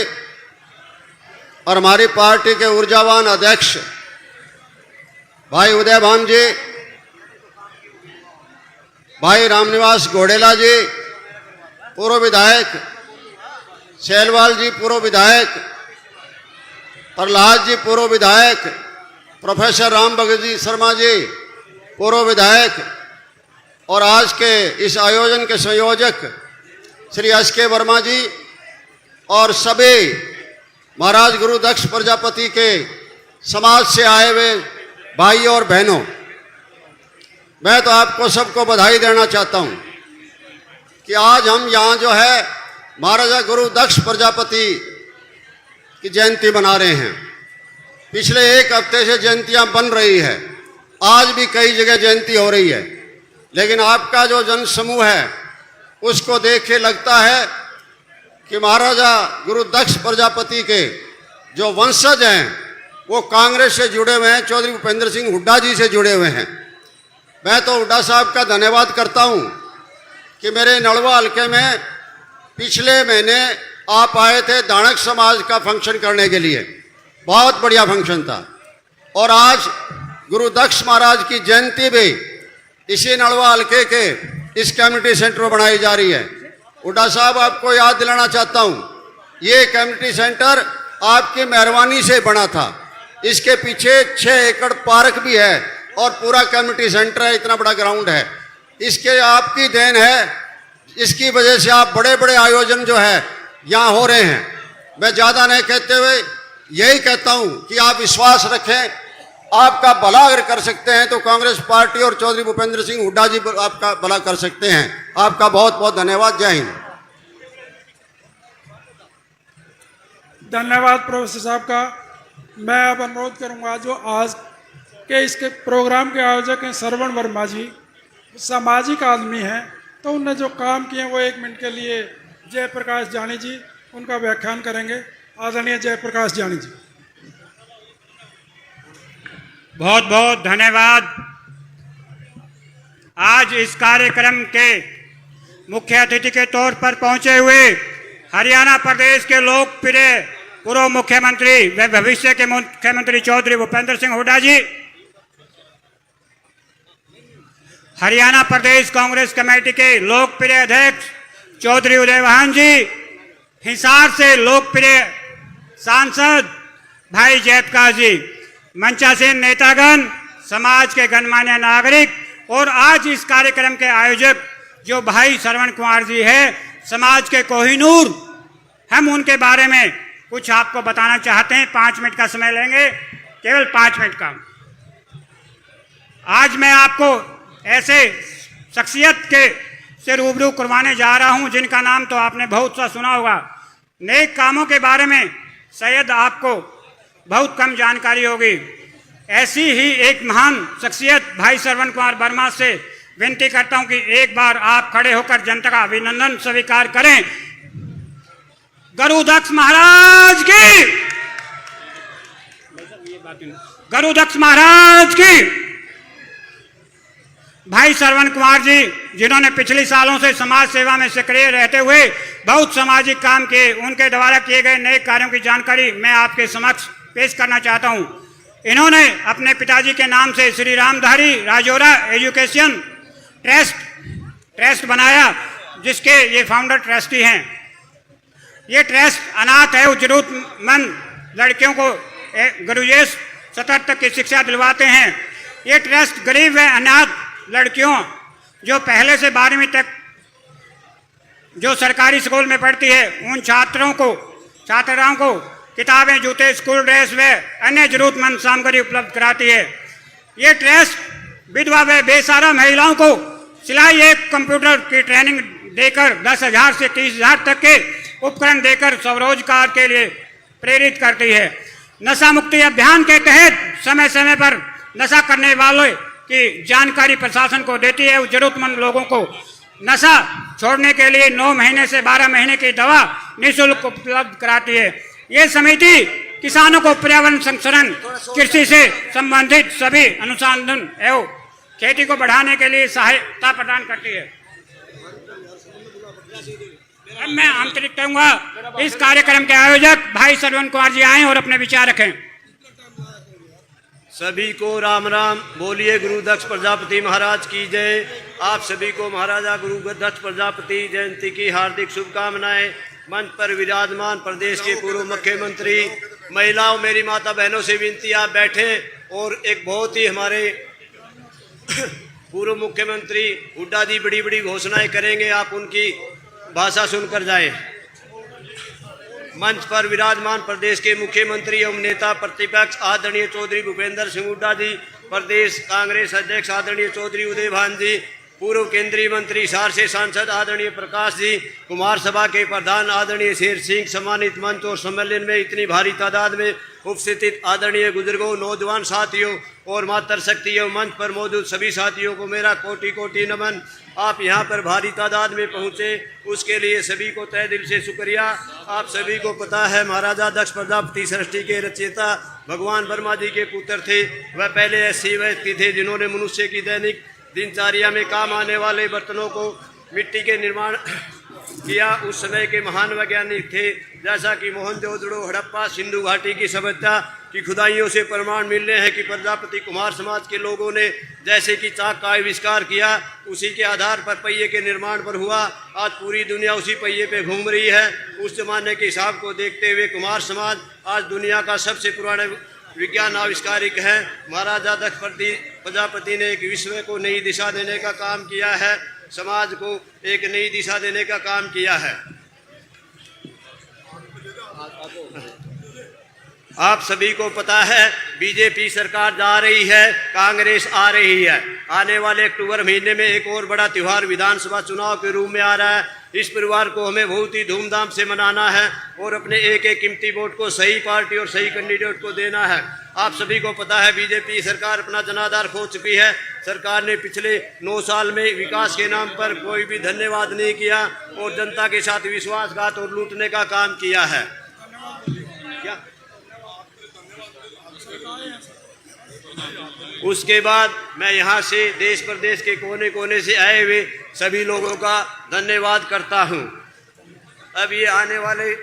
और हमारी पार्टी के ऊर्जावान अध्यक्ष भाई उदय भान जी, भाई रामनिवास घोडेला जी पूर्व विधायक, सेलवाल जी पूर्व विधायक, प्रहलाद जी पूर्व विधायक, प्रोफेसर राम भगत जी शर्मा जी पूर्व विधायक और आज के इस आयोजन के संयोजक श्री एस.के. वर्मा जी और सभी महाराज गुरु दक्ष प्रजापति के समाज से आए हुए भाइयों और बहनों, मैं तो आपको सबको बधाई देना चाहता हूं कि आज हम यहाँ जो है महाराजा गुरु दक्ष प्रजापति की जयंती मना रहे हैं। पिछले एक हफ्ते से जयंतियां बन रही है, आज भी कई जगह जयंती हो रही है, लेकिन आपका जो जन समूह है उसको देख के लगता है कि महाराजा गुरु दक्ष प्रजापति के जो वंशज हैं वो कांग्रेस से जुड़े हुए हैं, चौधरी भूपेंद्र सिंह हुड्डा जी से जुड़े हुए हैं। मैं तो हुड्डा साहब का धन्यवाद करता हूं कि मेरे नलवा हल्के में पिछले महीने आप आए थे दानक समाज का फंक्शन करने के लिए, बहुत बढ़िया फंक्शन था। और आज गुरु दक्ष महाराज की जयंती भी इसी नलवा हल्के के इस कम्युनिटी सेंटर में बनाई जा रही है। हुड्डा साहब, आपको याद दिलाना चाहता हूं, ये कम्युनिटी सेंटर आपकी मेहरबानी से बना था। इसके पीछे 6 एकड़ पार्क भी है और पूरा कम्युनिटी सेंटर है, इतना बड़ा ग्राउंड है, इसके आपकी देन है। इसकी वजह से आप बड़े बड़े आयोजन जो है यहाँ हो रहे हैं। मैं ज़्यादा नहीं कहते हुए यही कहता हूँ कि आप विश्वास रखें, आपका भला अगर कर सकते हैं तो कांग्रेस पार्टी और चौधरी भूपेंद्र सिंह हुड्डा जी आपका भला कर सकते हैं। आपका बहुत बहुत धन्यवाद। जय हिंद। धन्यवाद प्रोफेसर साहब का। मैं अब अनुरोध करूंगा जो आज के इसके प्रोग्राम के आयोजक हैं श्रवण वर्मा जी, सामाजिक आदमी हैं, तो उनने जो काम किए वो 1 मिनट के लिए जयप्रकाश जानी जी उनका व्याख्यान करेंगे। आदरणीय जयप्रकाश जानी जी। बहुत बहुत धन्यवाद। आज इस कार्यक्रम के मुख्य अतिथि के तौर पर पहुंचे हुए हरियाणा प्रदेश के लोकप्रिय पूर्व मुख्यमंत्री व भविष्य के मुख्यमंत्री चौधरी भूपेंद्र सिंह हुड्डा जी, हरियाणा प्रदेश कांग्रेस कमेटी के लोकप्रिय अध्यक्ष चौधरी उदय भान जी, हिसार से लोकप्रिय सांसद भाई जयप्रकाश जी, मंचासीन नेतागण, समाज के गणमान्य नागरिक और आज इस कार्यक्रम के आयोजक जो भाई श्रवण कुमार जी है, समाज के कोहिनूर, हम उनके बारे में कुछ आपको बताना चाहते हैं। 5 मिनट का समय लेंगे, केवल 5 मिनट का। आज मैं आपको ऐसे शख्सियत के से रूबरू करवाने जा रहा हूं जिनका नाम तो आपने बहुत सा सुना होगा। नेक कामों के बारे में शायद आपको बहुत कम जानकारी होगी। ऐसी ही एक महान शख्सियत भाई श्रवण कुमार वर्मा से विनती करता हूं कि एक बार आप खड़े होकर जनता का अभिनंदन स्वीकार करें। गुरु दक्ष महाराज की, गुरु दक्ष महाराज की। भाई श्रवण कुमार जी, जिन्होंने पिछले सालों से समाज सेवा में सक्रिय रहते हुए बहुत सामाजिक काम किए, उनके द्वारा किए गए नए कार्यों की जानकारी मैं आपके समक्ष पेश करना चाहता हूं। इन्होंने अपने पिताजी के नाम से श्री रामधारी राजौरा एजुकेशन ट्रस्ट बनाया, जिसके ये फाउंडर ट्रस्टी हैं। ये ट्रस्ट अनाथ है जरूरतमंद लड़कियों को ग्रेजुएट स्तर तक की शिक्षा दिलवाते हैं। ये ट्रस्ट गरीब व अनाथ लड़कियों जो पहले से 12वीं तक जो सरकारी स्कूल में पढ़ती है, उन छात्राओं को किताबें, जूते, स्कूल ड्रेस व अन्य जरूरतमंद सामग्री उपलब्ध कराती है। ये ट्रस्ट विधवा व बेसहारा महिलाओं को सिलाई एक कंप्यूटर की ट्रेनिंग देकर 10,000 से 30,000 तक के उपकरण देकर स्वरोजगार के लिए प्रेरित करती है। नशा मुक्ति अभियान के तहत समय समय पर नशा करने वालों की जानकारी प्रशासन को देती है। उस जरूरतमंद लोगों को नशा छोड़ने के लिए 9 महीने से 12 महीने की दवा निःशुल्क उपलब्ध कराती है। ये समिति किसानों को पर्यावरण संरक्षण, कृषि से संबंधित सभी अनुसंधान एवं खेती को बढ़ाने के लिए सहायता प्रदान करती है। अब मैं आमंत्रित करूंगा इस कार्यक्रम के आयोजक भाई श्रवण कुमार जी आए और अपने विचार रखें। सभी को राम राम। बोलिए गुरु दक्ष प्रजापति महाराज की जय। आप सभी को महाराजा गुरु दक्ष प्रजापति जयंती की हार्दिक शुभकामनाएं। मंच पर विराजमान प्रदेश के पूर्व मुख्यमंत्री, महिलाओं, मेरी माता बहनों से विनती आप बैठे और एक बहुत ही हमारे पूर्व मुख्यमंत्री हुड्डा जी बड़ी बड़ी घोषणाएं करेंगे, आप उनकी भाषा सुनकर जाएं। मंच पर विराजमान प्रदेश के मुख्यमंत्री एवं नेता प्रतिपक्ष आदरणीय चौधरी भूपेंद्र सिंह हुड्डा जी, प्रदेश कांग्रेस अध्यक्ष आदरणीय चौधरी उदय भान जी, पूर्व केंद्रीय मंत्री हिसार से सांसद आदरणीय प्रकाश जी, कुमार सभा के प्रधान आदरणीय शेर सिंह, सम्मानित मंच और सम्मेलन में इतनी भारी तादाद में उपस्थित आदरणीय बुजुर्गों, नौजवान साथियों और मातृशक्ति एवं मंच पर मौजूद सभी साथियों को मेरा कोटि कोटि नमन। आप यहाँ पर भारी तादाद में पहुँचे उसके लिए सभी को तहे दिल से शुक्रिया। आप सभी को पता है महाराजा दक्ष प्रजापति सृष्टि के रचयिता भगवान ब्रह्मा जी के पुत्र थे। वह पहले ऐसे व्यक्ति थे जिन्होंने मनुष्य की दैनिक दिनचर्या में काम आने वाले बर्तनों को मिट्टी के निर्माण किया। उस समय के महान वैज्ञानिक थे, जैसा कि मोहनजोदड़ो, हड़प्पा, सिंधु घाटी की सभ्यता की खुदाइयों से प्रमाण मिल रहे हैं कि प्रजापति कुमार समाज के लोगों ने जैसे कि चाक का आविष्कार किया, उसी के आधार पर पहिए के निर्माण पर हुआ। आज पूरी दुनिया उसी पहिए पे घूम रही है। उस जमाने के हिसाब को देखते हुए कुमार समाज आज दुनिया का सबसे पुराना विज्ञान आविष्कारिक है। महाराजा दक्ष प्रजापति ने एक विश्व को नई दिशा देने का काम किया है, समाज को एक नई दिशा देने का काम किया है। आप सभी को पता है बीजेपी सरकार जा रही है, कांग्रेस आ रही है। आने वाले अक्टूबर महीने में एक और बड़ा त्यौहार विधानसभा चुनाव के रूप में आ रहा है। इस परिवार को हमें बहुत ही धूमधाम से मनाना है और अपने एक एक कीमती वोट को सही पार्टी और सही कैंडिडेट को देना है। आप सभी को पता है बीजेपी सरकार अपना जनाधार खो चुकी है। सरकार ने पिछले 9 साल में विकास के नाम पर कोई भी धन्यवाद नहीं किया और जनता के साथ विश्वासघात और लूटने का काम किया है। क्या उसके बाद मैं यहाँ से देश प्रदेश के कोने कोने से आए हुए सभी लोगों का धन्यवाद करता हूँ। अब ये आने वाले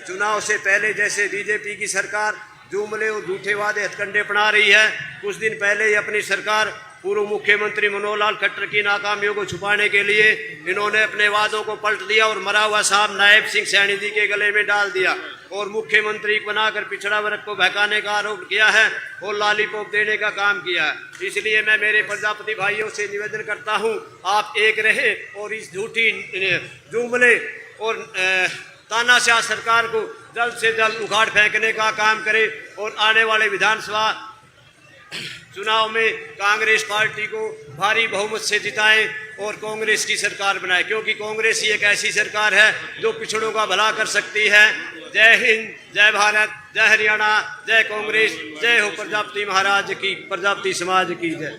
चुनाव से पहले जैसे बीजेपी की सरकार जुमले और झूठे वादे हथकंडे अपना रही है, कुछ दिन पहले ही अपनी सरकार पूर्व मुख्यमंत्री मनोहर लाल खट्टर की नाकामियों को छुपाने के लिए इन्होंने अपने वादों को पलट दिया और मरा हुआ साहब नायब सिंह सैनी जी के गले में डाल दिया और मुख्यमंत्री बनाकर पिछड़ा वर्ग को बहकाने का आरोप किया है और लॉलीपॉप देने का काम किया है। इसलिए मैं मेरे प्रजापति भाइयों से निवेदन करता हूं, आप एक रहे और इस झूठी जुमले और तानाशाह सरकार को जल्द से जल्द उखाड़ फेंकने का काम करें और आने वाले विधानसभा चुनाव में कांग्रेस पार्टी को भारी बहुमत से जिताएं और कांग्रेस की सरकार बनाए, क्योंकि कांग्रेस ही एक ऐसी सरकार है जो पिछड़ों का भला कर सकती है। जय हिंद, जय भारत, जय हरियाणा, जय कांग्रेस, जय हो प्रजापति महाराज की, प्रजापति समाज की जय।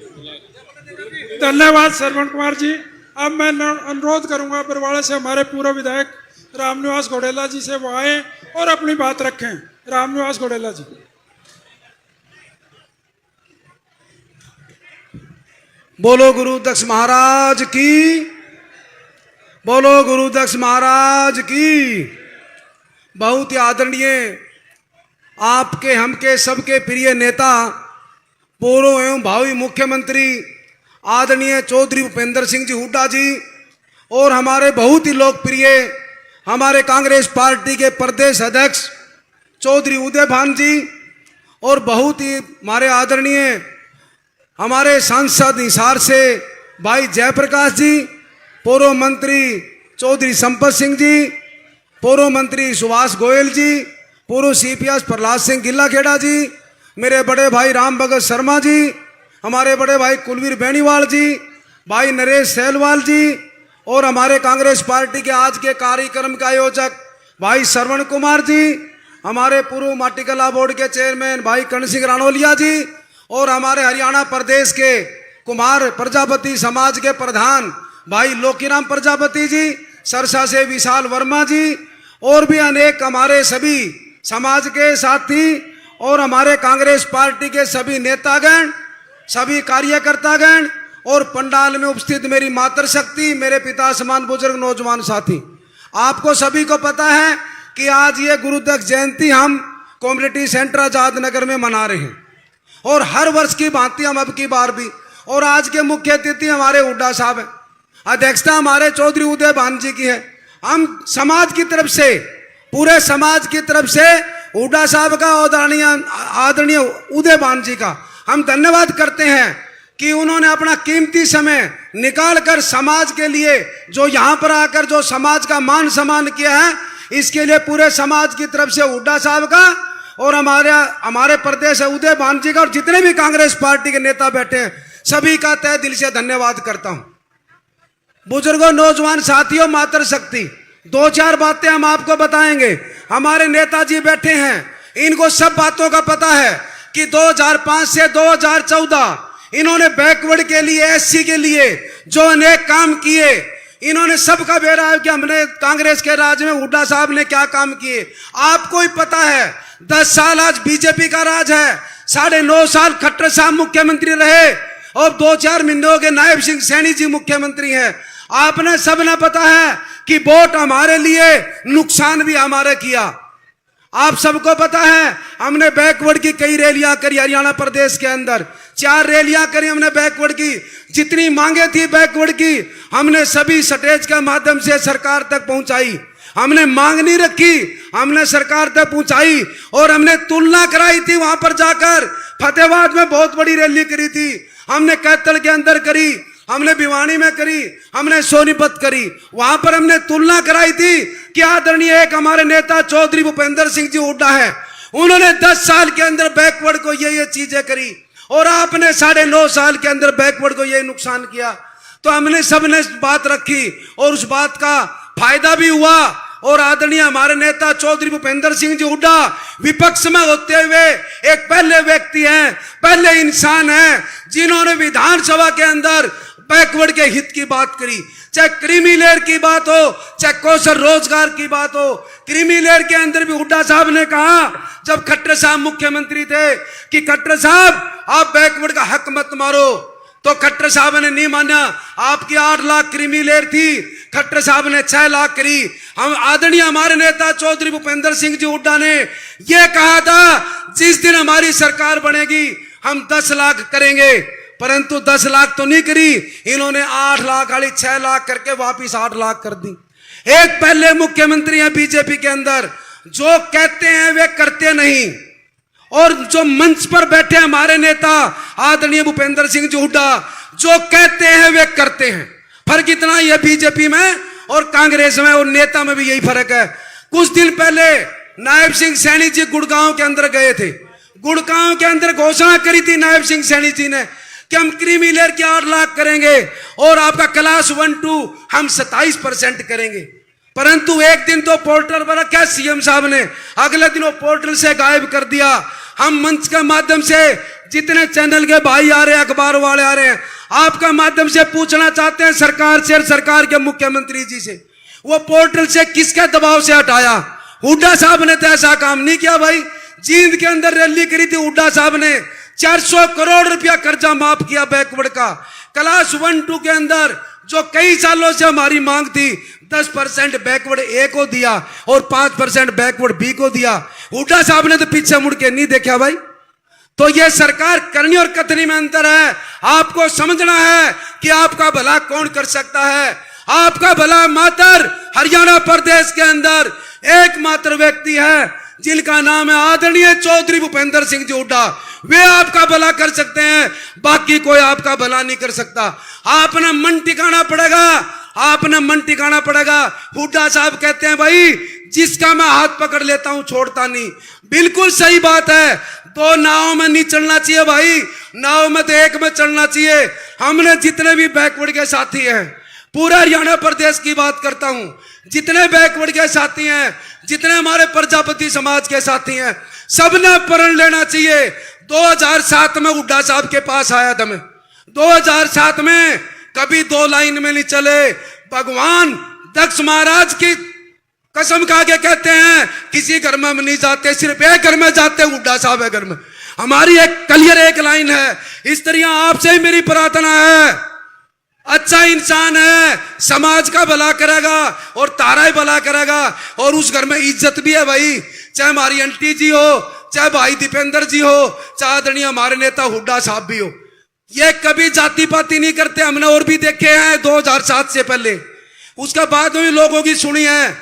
धन्यवाद श्रवण कुमार जी। अब मैं अनुरोध करूंगा बरवाड़ा से हमारे पूर्व विधायक रामनिवास घोडेला जी से वो आए और अपनी बात रखें। रामनिवास घोडेला जी। बोलो गुरु दक्ष महाराज की, बोलो गुरु दक्ष महाराज की। बहुत ही आदरणीय आपके, हमके, सबके प्रिय नेता, पूर्व एवं भावी मुख्यमंत्री आदरणीय चौधरी भूपेंद्र सिंह जी हुड्डा जी और हमारे बहुत ही लोकप्रिय हमारे कांग्रेस पार्टी के प्रदेश अध्यक्ष चौधरी उदय भान जी और बहुत ही हमारे आदरणीय हमारे सांसद हिसार से भाई जयप्रकाश जी, पूर्व मंत्री चौधरी संपत सिंह जी, पूर्व मंत्री सुभाष गोयल जी, पूर्व सीपीएस प्रहलाद सिंह गिल्लाखेड़ा जी, मेरे बड़े भाई राम भगत शर्मा जी, हमारे बड़े भाई कुलवीर बेनीवाल जी, भाई नरेश सैलवाल जी और हमारे कांग्रेस पार्टी के आज के कार्यक्रम के आयोजक भाई श्रवण कुमार जी, हमारे पूर्व माटी कला बोर्ड के चेयरमैन भाई कर्ण सिंह राणौलिया जी और हमारे हरियाणा प्रदेश के कुमार प्रजापति समाज के प्रधान भाई लोकीराम प्रजापति जी, सरसा से विशाल वर्मा जी और भी अनेक हमारे सभी समाज के साथी और हमारे कांग्रेस पार्टी के सभी नेतागण, सभी कार्यकर्तागण और पंडाल में उपस्थित मेरी मातृशक्ति, मेरे पिता समान बुजुर्ग नौजवान साथी, आपको सभी को पता है कि आज ये गुरुदक्ष जयंती हम कम्युनिटी सेंटर आजाद नगर में मना रहे हैं और हर वर्ष की भांति हम अब की बार भी। और आज के मुख्य अतिथि हमारे हुड्डा साहब हैं, अध्यक्षता हमारे चौधरी उदय भान जी की है। हम समाज की तरफ से, पूरे समाज की तरफ से हुड्डा साहब का और आदरणीय उदय भान जी का हम धन्यवाद करते हैं कि उन्होंने अपना कीमती समय निकाल कर समाज के लिए जो यहाँ पर आकर जो समाज का मान सम्मान किया है, इसके लिए पूरे समाज की तरफ से हुड्डा साहब का और हमारे प्रदेश उदय भान जी का और जितने भी कांग्रेस पार्टी के नेता बैठे हैं सभी का तहे दिल से धन्यवाद करता हूं। बुजुर्गों, नौजवान साथियों, मातृशक्ति, 2-4 बातें हम आपको बताएंगे। हमारे नेताजी बैठे हैं, इनको सब बातों का पता है कि 2005 से 2014 इन्होंने बैकवर्ड के लिए, एससी के लिए जो अनेक काम किए, इन्होंने सबका बेरा है कि हमने कांग्रेस के राज में हुड्डा साहब ने क्या काम किए आपको ही पता है। 10 साल आज बीजेपी का राज है, 9.5 साल खट्टर साहब मुख्यमंत्री रहे और 2-4 महीने हो गए नायब सिंह सैनी जी मुख्यमंत्री हैं। आपने सबने पता है कि वोट हमारे लिए, नुकसान भी हमारे किया। आप सबको पता है हमने बैकवर्ड की कई रैलियां करी हरियाणा प्रदेश के अंदर, 4 रैलियां करी हमने बैकवर्ड की। जितनी मांगे थी बैकवर्ड की हमने सभी स्टेज के माध्यम से सरकार तक पहुंचाई। हमने मांग नहीं रखी, हमने सरकार तक पहुंचाई और हमने तुलना कराई थी। वहां पर जाकर फतेहाबाद में बहुत बड़ी रैली करी थी, हमने कैथल के अंदर करी, हमने भिवानी में करी, हमने सोनीपत करी। वहां पर हमने तुलना कराई थी कि आदरणीय एक हमारे नेता चौधरी भूपेंद्र सिंह जी हुड्डा है, उन्होंने 10 साल के अंदर बैकवर्ड को ये चीजें करी और आपने 9.5 साल के अंदर बैकवर्ड को ये नुकसान किया। तो हमने सबने बात रखी और उस बात का फायदा भी हुआ और आदरणीय हमारे नेता चौधरी भूपेंद्र सिंह जी हुड्डा विपक्ष में होते हुए एक पहले व्यक्ति हैं, पहले इंसान हैं जिन्होंने विधानसभा के अंदर बैकवर्ड के हित की बात करी। चाहे क्रीमी लेयर की बात हो, चाहे कौशल रोजगार की बात हो। क्रीमी लेयर के अंदर भी हुड्डा साहब ने कहा जब खट्टर साहब मुख्यमंत्री थे कि खट्टर साहब आप बैकवर्ड का हक मत मारो, तो खट्टर साहब ने नहीं माना। आपकी 8 लाख क्रीमी लेयर थी, खट्टर साहब ने 6 लाख करी। हम आदरणीय हमारे नेता चौधरी भूपेंद्र सिंह जी हुड्डा ने यह कहा था जिस दिन हमारी सरकार बनेगी हम 10 लाख करेंगे, परंतु 10 लाख तो नहीं करी, इन्होंने 8 लाख वाली 6 लाख करके वापिस 8 लाख कर दी। एक पहले मुख्यमंत्री हैं बीजेपी के अंदर, जो कहते हैं वे करते नहीं, और जो मंच पर बैठे हमारे नेता आदरणीय भूपेंद्र सिंह जी हुड्डा जो कहते हैं वे करते हैं। फर्क इतना ही है बीजेपी में और कांग्रेस में, और नेता में भी यही फर्क है। कुछ दिन पहले नायब सिंह सैनी जी गुड़गांव के अंदर गए थे। गुड़गांव के अंदर घोषणा करी थी नायब सिंह सैनी जी ने कि हम क्रीमी लेयर के 8 लाख करेंगे और आपका क्लास 1-2 हम 27% करेंगे। परंतु एक दिन तो पोर्टल पर रखा सीएम साहब ने, अगले दिन वो पोर्टल से गायब कर दिया। हम मंच के माध्यम से जितने चैनल के भाई आ रहे हैं, अखबार वाले आ रहे हैं, आपका माध्यम से पूछना चाहते हैं सरकार से और सरकार के मुख्यमंत्री जी से, वो पोर्टल से किसके दबाव से हटाया? हुड्डा साहब ने तो ऐसा काम नहीं किया भाई। जींद के अंदर रैली करी थी, हुड्डा साहब ने 400 करोड़ रुपया कर्जा माफ किया बैकवर्ड का। क्लास 1-2 के अंदर जो कई सालों से हमारी मांग थी 10% बैकवर्ड ए को दिया और 5% बैकवर्ड बी को दिया। हुड्डा साहब ने तो पीछे मुड़ के नहीं देखा भाई। तो ये सरकार करनी और कथनी में अंतर है। आपको समझना है कि आपका भला कौन कर सकता है। आपका भला मात्र हरियाणा प्रदेश के अंदर एकमात्र व्यक्ति है जिनका नाम है आदरणीय चौधरी भूपेंद्र सिंह जी हुड्डा। वे आपका भला कर सकते हैं, बाकी कोई आपका भला नहीं कर सकता। आपने मन टिकाना पड़ेगा, आपने मन टिकाना पड़ेगा। हुड्डा साहब कहते हैं भाई जिसका मैं हाथ पकड़ लेता हूं छोड़ता नहीं। बिल्कुल सही बात है, 2 नाव में नहीं चलना चाहिए भाई, नाव में तो एक में चलना चाहिए। हमने जितने भी बैकवर्ड के साथी हैं, पूरा हरियाणा प्रदेश की बात करता हूं, जितने बैकवर्ड के साथी हैं, जितने हमारे प्रजापति समाज के साथी हैं, सबने प्रण लेना चाहिए। 2007 में हुड्डा साहब के पास आया था मैं, 2007 में कभी 2 लाइन में नहीं चले। भगवान दक्ष महाराज की कसम खा के कहते हैं किसी घर में हम नहीं जाते, सिर्फ एक घर में जाते, हुड्डा साहब है घर में। हमारी एक क्लियर एक लाइन है। इस तरह आपसे ही मेरी प्रार्थना है अच्छा इंसान है, समाज का भला करेगा और तारा ही भला करेगा। और उस घर में इज्जत भी है भाई, चाहे हमारी आंटी जी हो, चाहे भाई दीपेंद्र जी हो, चाहे आदरणीय हमारे नेता हुड्डा साहब भी हो। ये कभी जाति पाति नहीं करते, हमने और भी देखे हैं 2007 से पहले। उसका बाद में भी लोगों की सुनी है,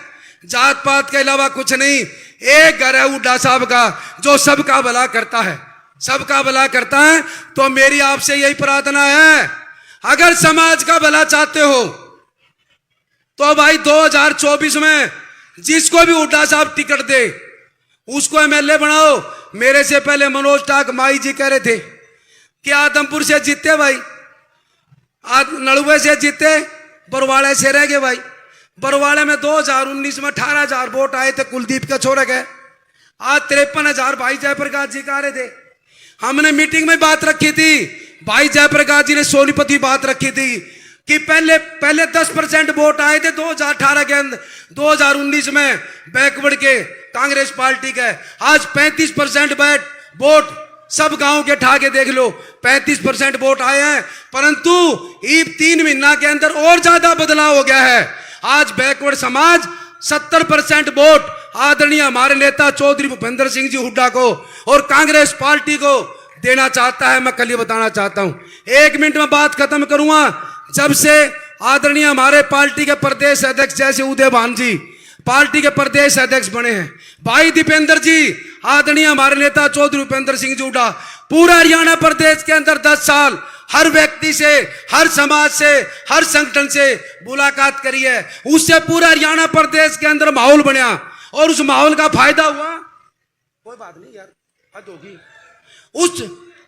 जात पात के अलावा कुछ नहीं। एक घर है हुड्डा साहब का जो सबका भला करता है, सबका भला करता है। तो मेरी आपसे यही प्रार्थना है, अगर समाज का भला चाहते हो तो भाई 2024 में जिसको भी हुड्डा साहब टिकट दे उसको एमएलए बनाओ। मेरे से पहले मनोज टाक माई जी कह रहे थे कि आदमपुर से जीते भाई, नड़ुए से जीते, बरवाड़े से रह गए भाई। बरवाड़े में 2019 में 18,000 वोट आए थे, कुलदीप के छोरे गए। आज 53,000 भाई जयप्रकाश जी कह रहे थे। हमने मीटिंग में बात रखी थी, भाई जयप्रकाश जी ने सोनीपति बात रखी थी कि पहले 10% वोट आए थे 2018 के अंदर, 2019 में बैकवर्ड के कांग्रेस पार्टी के। आज 35% वोट सब गांव के ठा के देख लो, 35% वोट आए हैं। परंतु ये 3 महीना के अंदर और ज्यादा बदलाव हो गया है। आज बैकवर्ड समाज 70% वोट आदरणीय हमारे नेता चौधरी भूपेंद्र सिंह जी हुड्डा को और कांग्रेस पार्टी को देना चाहता है। मैं कल ही बताना चाहता हूं, 1 मिनट में बात खत्म करूंगा। जब से आदरणीय हमारे पार्टी के प्रदेश अध्यक्ष जैसे उदय भान जी पार्टी के प्रदेश अध्यक्ष बने हैं, भाई दीपेंद्र जी, आदरणीय हमारे नेता चौधरी भूपेंद्र सिंह जी हुड्डा, पूरा हरियाणा प्रदेश के अंदर 10 साल हर व्यक्ति से, हर समाज से, हर संगठन से मुलाकात करी है। उससे पूरा हरियाणा प्रदेश के अंदर माहौल बना और उस माहौल का फायदा हुआ। कोई बात नहीं यार, हद होगी।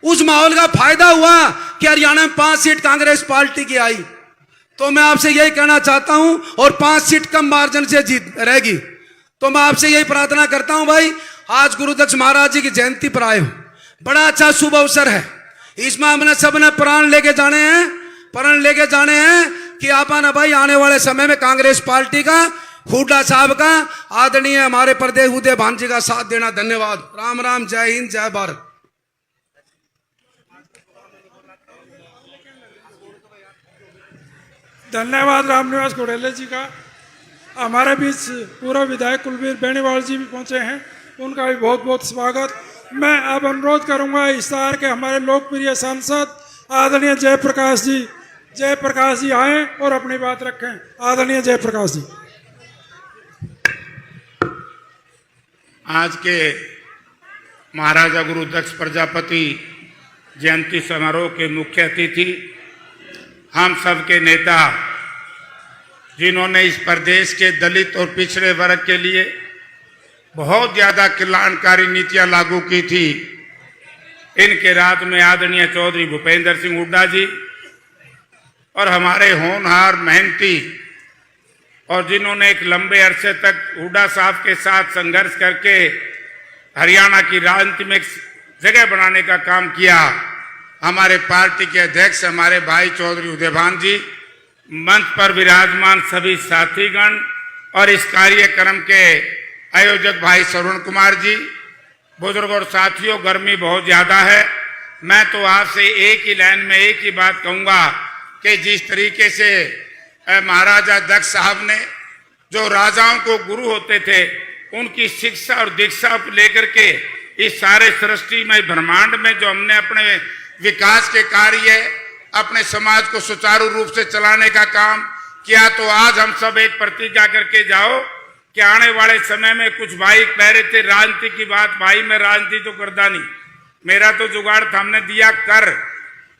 उस माहौल का फायदा हुआ कि हरियाणा में 5 सीट कांग्रेस पार्टी की आई। तो मैं आपसे यही कहना चाहता हूं, और 5 सीट कम मार्जिन से जीत रहेगी। तो मैं आपसे यही प्रार्थना करता हूं भाई, आज गुरुदक्ष महाराज जी की जयंती पर आए हो, बड़ा अच्छा शुभ अवसर है। इसमें हमने सबने प्रण लेके जाने हैं कि आप ना भाई आने वाले समय में कांग्रेस पार्टी का, हुड्डा साहब का, आदरणीय हमारे प्रदेश उदय भान जी का साथ देना। धन्यवाद। राम राम, जय हिंद, जय भारत। धन्यवाद रामनिवास घोड़ेले जी का। हमारे बीच पूर्व विधायक कुलवीर बेनीवाल जी भी पहुंचे हैं, उनका भी बहुत बहुत स्वागत। मैं अब अनुरोध करूंगा इस शहर के हमारे लोकप्रिय सांसद आदरणीय जयप्रकाश जी आए और अपनी बात रखें। आदरणीय जयप्रकाश जी। आज के महाराजा गुरु दक्ष प्रजापति जयंती समारोह के मुख्य अतिथि, हम सब के नेता, जिन्होंने इस प्रदेश के दलित और पिछड़े वर्ग के लिए बहुत ज्यादा कल्याणकारी नीतियां लागू की थी, इनके राज में आदरणीय चौधरी भूपेंद्र सिंह हुड्डा जी और हमारे होनहार मेहनती, और जिन्होंने एक लंबे अरसे तक हुड्डा साहब के साथ संघर्ष करके हरियाणा की राजनीति में जगह बनाने का काम किया, हमारे पार्टी के अध्यक्ष हमारे भाई चौधरी उदय भान जी, मंच पर विराजमान सभी साथीगण और इस कार्यक्रम के आयोजक भाई श्रवण कुमार जी, बुजुर्ग और साथियों, गर्मी बहुत ज्यादा है। मैं तो आपसे एक ही लाइन में एक ही बात कहूंगा कि जिस तरीके से महाराजा दक्ष साहब ने, जो राजाओं को गुरु होते थे, उनकी शिक्षा और दीक्षा को लेकर के इस सारे सृष्टि में, ब्रह्मांड में जो हमने अपने विकास के कार्य, अपने समाज को सुचारू रूप से चलाने का काम किया, तो आज हम सब एक प्रतिज्ञा करके जाओ कि आने वाले समय में, कुछ भाई कह रहे थे राजनीति की बात, भाई मैं राजनीति तो करता नहीं, मेरा तो जुगाड़ था, हमने दिया कर,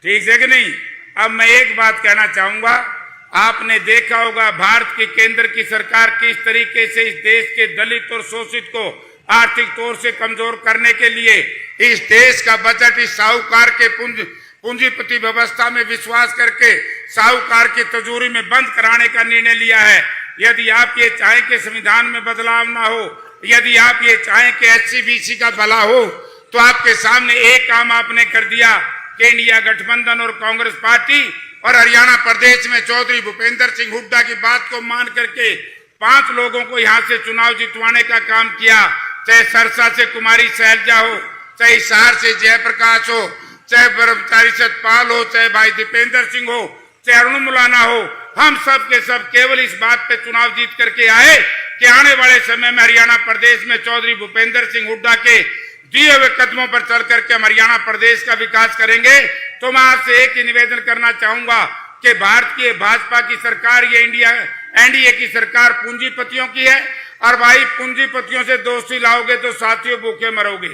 ठीक है कि नहीं। अब मैं एक बात कहना चाहूंगा, आपने देखा होगा भारत की केंद्र की सरकार किस तरीके से इस देश के दलित और शोषित को आर्थिक तौर से कमजोर करने के लिए इस देश का बजट इस साहूकार के पूंजीपति व्यवस्था में विश्वास करके साहूकार की तिजोरी में बंद कराने का निर्णय लिया है। यदि आप ये चाहें कि संविधान में बदलाव ना हो, यदि आप ये चाहें कि SC/BC का भला हो, तो आपके सामने एक काम आपने कर दिया कि इंडिया गठबंधन और कांग्रेस पार्टी और हरियाणा प्रदेश में चौधरी भूपेंद्र सिंह हुड्डा की बात को मान करके 5 लोगों को यहाँ से चुनाव जितवाने का काम किया। चाहे सरसा से कुमारी शैलजा हो, चाहे हिसार से जयप्रकाश हो, चाहे ब्रह्मचारी सतपाल हो, चाहे भाई दीपेंद्र सिंह हो, चाहे ऋणमुलाना हो, हम सब के सब केवल इस बात पे चुनाव जीत करके आए कि आने वाले समय में हरियाणा प्रदेश में चौधरी भूपेंद्र सिंह हुड्डा के दिए हुए कदमों पर चल करके हम हरियाणा प्रदेश का विकास करेंगे। तो मैं आपसे एक ही निवेदन करना चाहूंगा कि भारत की भाजपा की सरकार, ये एनडीए की सरकार पूंजीपतियों की है, और भाई पूंजीपतियों से दोस्ती लाओगे तो साथियों भूखे मरोगे।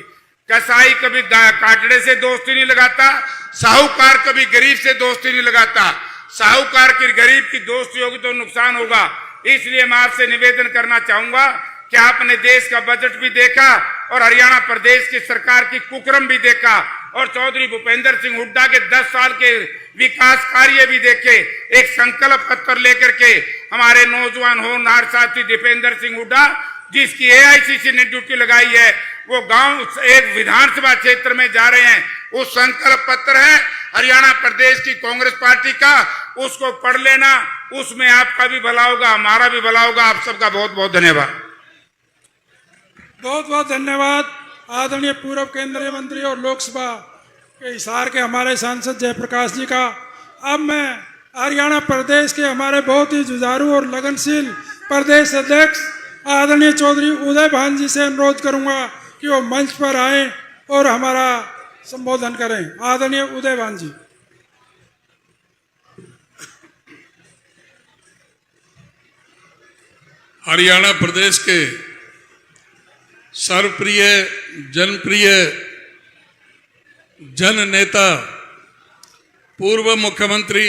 कसाई कभी काटड़े से दोस्ती नहीं लगाता, साहूकार कभी गरीब से दोस्ती नहीं लगाता। साहूकार की गरीब की दोस्ती होगी तो नुकसान होगा। इसलिए मैं आपसे निवेदन करना चाहूंगा कि आपने देश का बजट भी देखा और हरियाणा प्रदेश की सरकार की कुकर्म भी देखा, और चौधरी भूपेंद्र सिंह हुड्डा के 10 साल के विकास कार्य भी देखे। एक संकल्प पत्र लेकर के हमारे नौजवान होनहार साथी दीपेंद्र सिंह हुड्डा, जिसकी एआईसीसी ने ड्यूटी लगाई है, वो गांव एक विधानसभा क्षेत्र में जा रहे हैं। वो संकल्प पत्र है हरियाणा प्रदेश की कांग्रेस पार्टी का, उसको पढ़ लेना, उसमें आपका भी भला होगा, हमारा भी भला होगा। आप सबका बहुत बहुत धन्यवाद। बहुत बहुत धन्यवाद आदरणीय पूर्व केंद्रीय मंत्री और लोकसभा के हिसार के हमारे सांसद जयप्रकाश जी का। अब मैं हरियाणा प्रदेश के हमारे बहुत ही जुझारू और लगनशील प्रदेश अध्यक्ष आदरणीय चौधरी उदय भान जी से अनुरोध करूंगा कि वो मंच पर आए और हमारा संबोधन करें। आदरणीय उदय भान जी। हरियाणा प्रदेश के सर्वप्रिय, जनप्रिय जन नेता, पूर्व मुख्यमंत्री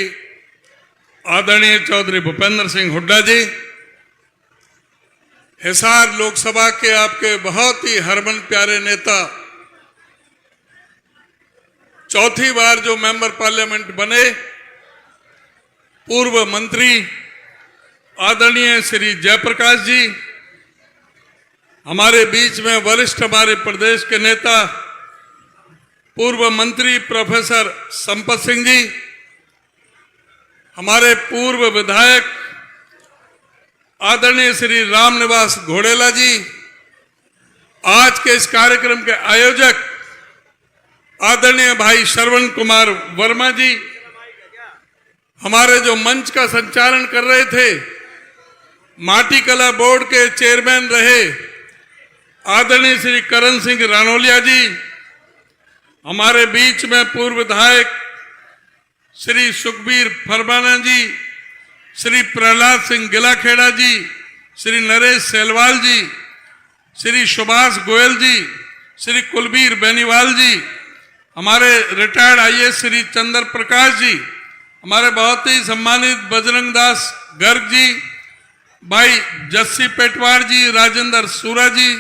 आदरणीय चौधरी भूपेंद्र सिंह हुड्डा जी, हिसार लोकसभा के आपके बहुत ही हरमन प्यारे नेता, चौथी बार जो मेंबर पार्लियामेंट बने, पूर्व मंत्री आदरणीय श्री जयप्रकाश जी, हमारे बीच में वरिष्ठ हमारे प्रदेश के नेता पूर्व मंत्री प्रोफेसर संपत सिंह जी, हमारे पूर्व विधायक आदरणीय श्री रामनिवास घोड़ेला जी, आज के इस कार्यक्रम के आयोजक आदरणीय भाई श्रवण कुमार वर्मा जी, हमारे जो मंच का संचालन कर रहे थे, माटी कला बोर्ड के चेयरमैन रहे आदरणीय श्री करण सिंह रानोलिया जी, हमारे बीच में पूर्व विधायक श्री सुखबीर फरमाना जी, श्री प्रहलाद सिंह गिलाखेड़ा जी, श्री नरेश सेलवाल जी, श्री सुभाष गोयल जी, श्री कुलबीर बेनीवाल जी, हमारे रिटायर्ड आईएएस श्री चंद्र प्रकाश जी, हमारे बहुत ही सम्मानित बजरंग दास गर्ग जी, भाई जस्सी पेटवार जी, राजेंद्र सूरा जी,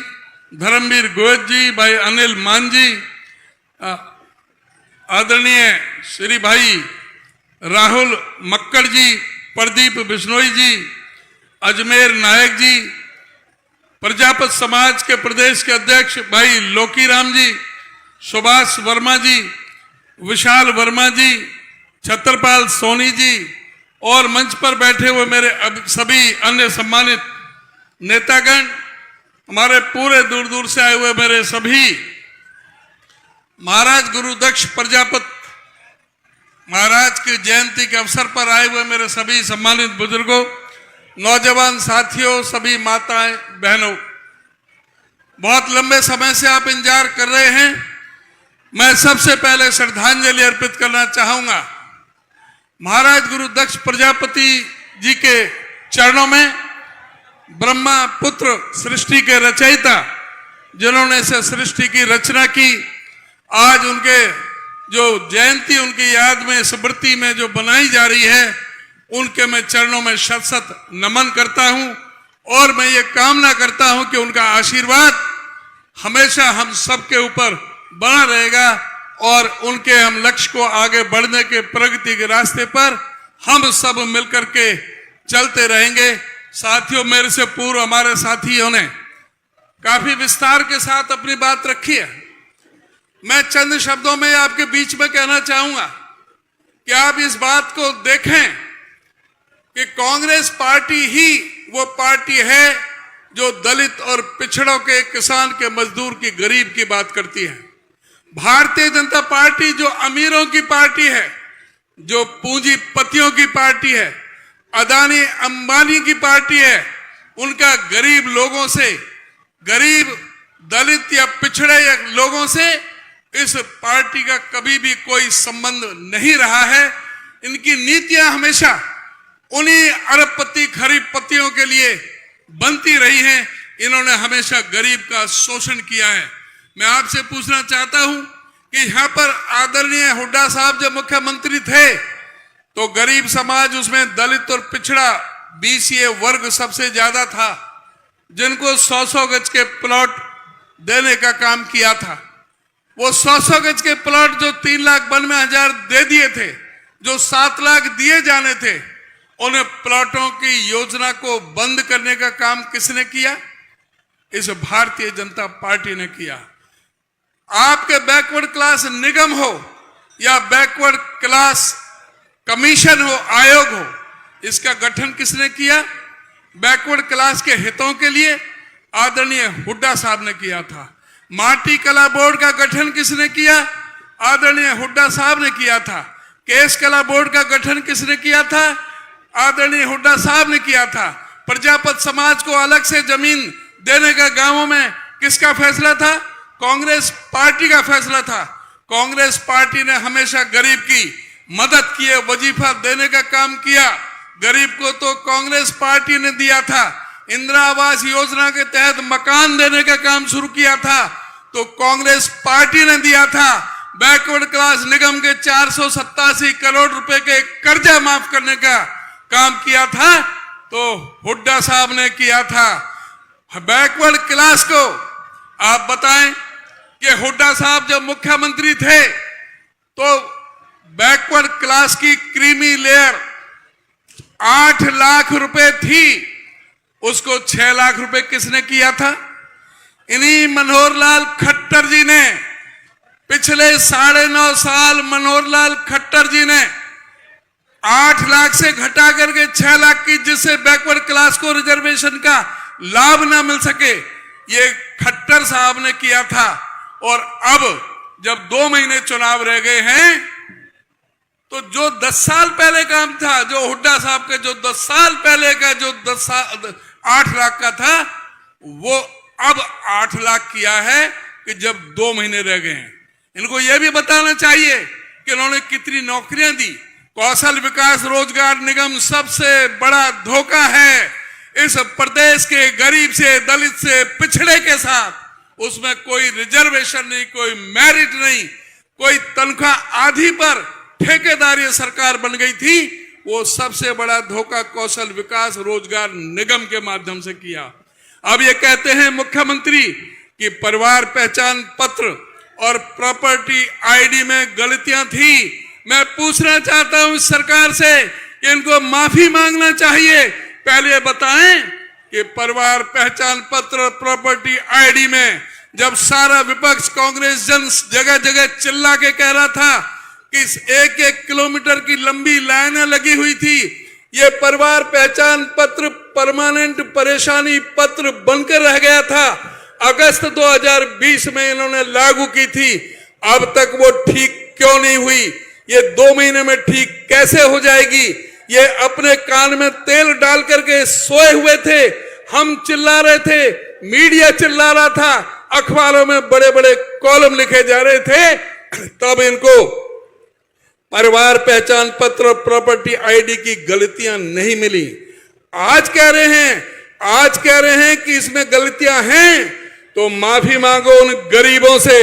धर्मवीर गोयत जी, भाई अनिल मान जी, आदरणीय श्री भाई राहुल मक्कड़ जी, प्रदीप बिश्नोई जी, अजमेर नायक जी, प्रजापत समाज के प्रदेश के अध्यक्ष भाई लोकीराम जी, सुभाष वर्मा जी, विशाल वर्मा जी, छत्रपाल सोनी जी, और मंच पर बैठे हुए मेरे सभी अन्य सम्मानित नेतागण, हमारे पूरे दूर दूर से आए हुए मेरे सभी महाराज गुरु दक्ष प्रजापत महाराज की जयंती के अवसर पर आए हुए मेरे सभी सम्मानित बुजुर्गों, नौजवान साथियों, सभी माताएं बहनों, बहुत लंबे समय से आप इंतजार कर रहे हैं। मैं सबसे पहले श्रद्धांजलि अर्पित करना चाहूंगा महाराज गुरु दक्ष प्रजापति जी के चरणों में। ब्रह्मा पुत्र सृष्टि के रचयिता जिन्होंने इसे सृष्टि की रचना की, आज उनके जो जयंती उनकी याद में स्मृति में जो बनाई जा रही है, उनके मैं चरणों में शत शत नमन करता हूं, और मैं ये कामना करता हूं कि उनका आशीर्वाद हमेशा हम सबके ऊपर बना रहेगा, और उनके हम लक्ष्य को आगे बढ़ने के प्रगति के रास्ते पर हम सब मिलकर के चलते रहेंगे। साथियों, मेरे से पूर्व हमारे साथियों ने काफी विस्तार के साथ अपनी बात रखी है। मैं चंद शब्दों में आपके बीच में कहना चाहूंगा कि आप इस बात को देखें कि कांग्रेस पार्टी ही वो पार्टी है जो दलित और पिछड़ों के, किसान के, मजदूर की, गरीब की बात करती है। भारतीय जनता पार्टी जो अमीरों की पार्टी है, जो पूंजीपतियों की पार्टी है, अदानी अंबानी की पार्टी है, उनका गरीब लोगों से, गरीब दलित या पिछड़े या लोगों से इस पार्टी का कभी भी कोई संबंध नहीं रहा है। इनकी नीतियां हमेशा उन्हीं अरबपति खरीबपतियों के लिए बनती रही हैं। इन्होंने हमेशा गरीब का शोषण किया है। मैं आपसे पूछना चाहता हूं कि यहां पर आदरणीय हुड्डा साहब जब मुख्यमंत्री थे तो गरीब समाज, उसमें दलित और पिछड़ा बीसीए वर्ग सबसे ज्यादा था, जिनको 100-100 गज के प्लॉट देने का काम किया था। वो 100-100 गज के प्लॉट जो 3,92,000 दे दिए थे, जो 7 लाख दिए जाने थे, उन प्लॉटों की योजना को बंद करने का काम किसने किया? इस भारतीय जनता पार्टी ने किया। आपके बैकवर्ड क्लास निगम हो या बैकवर्ड क्लास कमीशन हो, आयोग हो, इसका गठन किसने किया? बैकवर्ड क्लास के हितों के लिए आदरणीय हुड्डा साहब ने किया था। माटी कला बोर्ड का गठन किसने किया? आदरणीय हुड्डा साहब ने किया था। केस कला बोर्ड का गठन किसने किया था? आदरणीय हुड्डा साहब ने किया था। प्रजापत समाज को अलग से जमीन देने का गांवों में किसका फैसला था? कांग्रेस पार्टी का फैसला था। कांग्रेस पार्टी ने हमेशा गरीब की मदद की है, वजीफा देने का काम किया। गरीब को तो कांग्रेस पार्टी ने दिया था। इंदिरा आवास योजना के तहत मकान देने का काम शुरू किया था तो कांग्रेस पार्टी ने दिया था। बैकवर्ड क्लास निगम के 487 करोड़ रुपए के कर्जा माफ करने का काम किया था तो हुड्डा साहब ने किया था। बैकवर्ड क्लास को आप बताएं कि हुड्डा साहब जब मुख्यमंत्री थे तो बैकवर्ड क्लास की क्रीमी लेयर 8 लाख रुपए थी, उसको 6 लाख रुपए किसने किया था? इन्हीं मनोहर लाल खट्टर जी ने, पिछले 9.5 साल मनोहर लाल खट्टर जी ने 8 लाख से घटा करके 6 लाख की, जिससे बैकवर्ड क्लास को रिजर्वेशन का लाभ ना मिल सके, ये खट्टर साहब ने किया था। और अब जब 2 महीने चुनाव रह गए हैं तो जो 10 साल पहले काम था, जो हुड्डा साहब के जो 10 साल पहले का जो 8 लाख का था, वो अब 8 लाख किया है कि जब 2 महीने रह गए हैं। इनको यह भी बताना चाहिए कि इन्होंने कितनी नौकरियां दी। कौशल विकास रोजगार निगम सबसे बड़ा धोखा है इस प्रदेश के गरीब से, दलित से, पिछड़े के साथ। उसमें कोई रिजर्वेशन नहीं, कोई मेरिट नहीं, कोई तनख्वाह आधी पर ठेकेदारी सरकार बन गई थी। वो सबसे बड़ा धोखा कौशल विकास रोजगार निगम के माध्यम से किया। अब ये कहते हैं मुख्यमंत्री कि परिवार पहचान पत्र और प्रॉपर्टी आईडी में गलतियां थी। मैं पूछना चाहता हूं इस सरकार से कि इनको माफी मांगना चाहिए। पहले बताएं कि परिवार पहचान पत्र प्रॉपर्टी आईडी में जब सारा विपक्ष कांग्रेस जन जगह जगह चिल्ला के कह रहा था कि 1-1 किलोमीटर की लंबी लाइनें लगी हुई थी, ये परिवार पहचान पत्र परमानेंट परेशानी पत्र बनकर रह गया था। अगस्त 2020 में इन्होंने लागू की थी, अब तक वो ठीक क्यों नहीं हुई? ये 2 महीने में ठीक कैसे हो जाएगी? ये अपने कान में तेल डाल करके सोए हुए थे। हम चिल्ला रहे थे, मीडिया चिल्ला रहा था, अखबारों में बड़े बड़े कॉलम लिखे जा रहे थे, तब इनको परिवार पहचान पत्र प्रॉपर्टी आईडी की गलतियां नहीं मिली। आज कह रहे हैं कि इसमें गलतियां हैं तो माफी मांगो उन गरीबों से।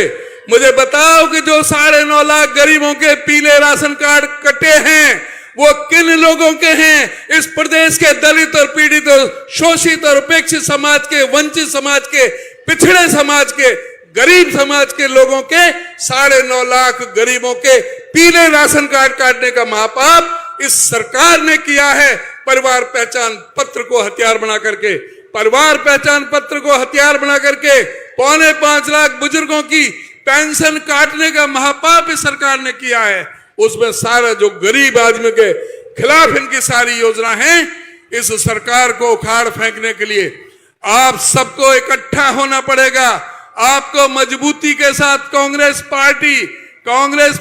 मुझे बताओ कि जो 9.5 लाख गरीबों के पीले राशन कार्ड कटे हैं वो किन लोगों के हैं? इस प्रदेश के दलित और पीड़ित और शोषित और उपेक्षित समाज के, वंचित समाज के, पिछड़े समाज के, गरीब समाज के लोगों के 9.5 लाख गरीबों के पीले राशन कार्ड काटने का महापाप इस सरकार ने किया है। परिवार पहचान पत्र को हथियार बना करके, परिवार पहचान पत्र को हथियार बना करके 4.25 लाख बुजुर्गों की पेंशन काटने का महापाप इस सरकार ने किया है। उसमें सारा जो गरीब आदमी के खिलाफ इनकी सारी योजना है, इस सरकार को उखाड़ फेंकने के लिए आप सबको इकट्ठा होना पड़ेगा। आपको मजबूती के साथ कांग्रेस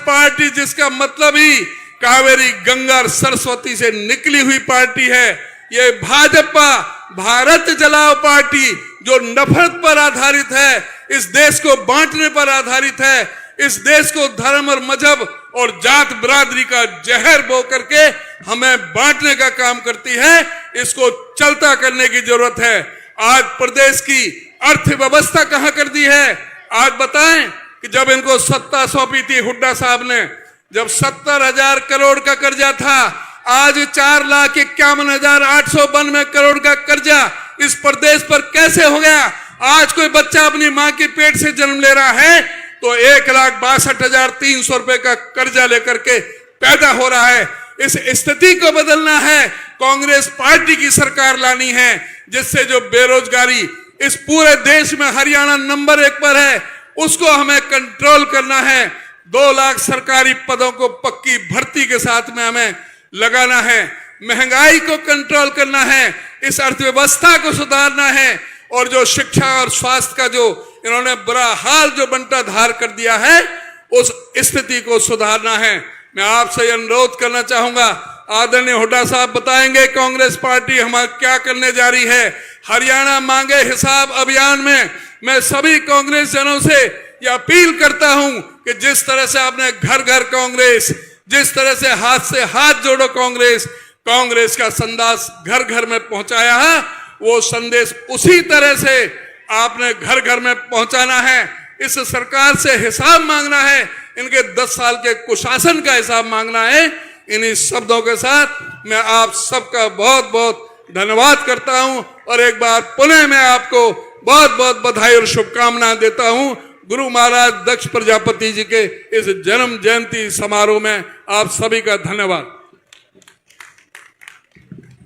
पार्टी जिसका मतलब ही कावेरी, गंगा और सरस्वती से निकली हुई पार्टी है। ये भाजपा भारत जलाओ पार्टी जो नफरत पर आधारित है, इस देश को बांटने पर आधारित है, इस देश को धर्म और मजहब और जात बिरादरी का जहर बो करके हमें बांटने का काम करती है। इसको चलता करने की जरूरत है। आज प्रदेश की अर्थव्यवस्था कहां कर दी है? आज बताएं कि जब इनको सत्ता सौंपी थी हुड्डा साहब ने, जब 70,000 करोड़ का कर्जा था, आज 4,51,892 करोड़ का कर्जा इस प्रदेश पर कैसे हो गया? आज कोई बच्चा अपनी मां के पेट से जन्म ले रहा है तो 1,62,300 रुपए का कर्जा लेकर के पैदा हो रहा है। इस स्थिति को बदलना है, कांग्रेस पार्टी की सरकार लानी है, जिससे जो बेरोजगारी इस पूरे देश में हरियाणा नंबर 1 पर है, उसको हमें कंट्रोल करना है। 2 लाख सरकारी पदों को पक्की भर्ती के साथ में हमें लगाना है, महंगाई को कंट्रोल करना है, इस अर्थव्यवस्था को सुधारना है, और जो शिक्षा और स्वास्थ्य का जो इन्होंने बुरा हाल जो बंटा धार कर दिया है, उस स्थिति को सुधारना है। मैं आपसे अनुरोध करना चाहूंगा, आदरणीय हुड्डा साहब बताएंगे कांग्रेस पार्टी हमारा क्या करने जा रही है। हरियाणा मांगे हिसाब अभियान में मैं सभी कांग्रेस जनों से यह अपील करता हूं कि जिस तरह से आपने घर घर कांग्रेस, जिस तरह से हाथ जोड़ो कांग्रेस, कांग्रेस का संदेश घर घर में पहुंचाया है, वो संदेश उसी तरह से आपने घर घर में पहुंचाना है। इस सरकार से हिसाब मांगना है, इनके 10 साल के कुशासन का हिसाब मांगना है। इन्हीं शब्दों के साथ मैं आप सबका बहुत बहुत धन्यवाद करता हूं और एक बार पुनः मैं आपको बहुत बहुत बधाई और शुभकामनाएं देता हूं। गुरु महाराज दक्ष प्रजापति जी के इस जन्म जयंती समारोह में आप सभी का धन्यवाद।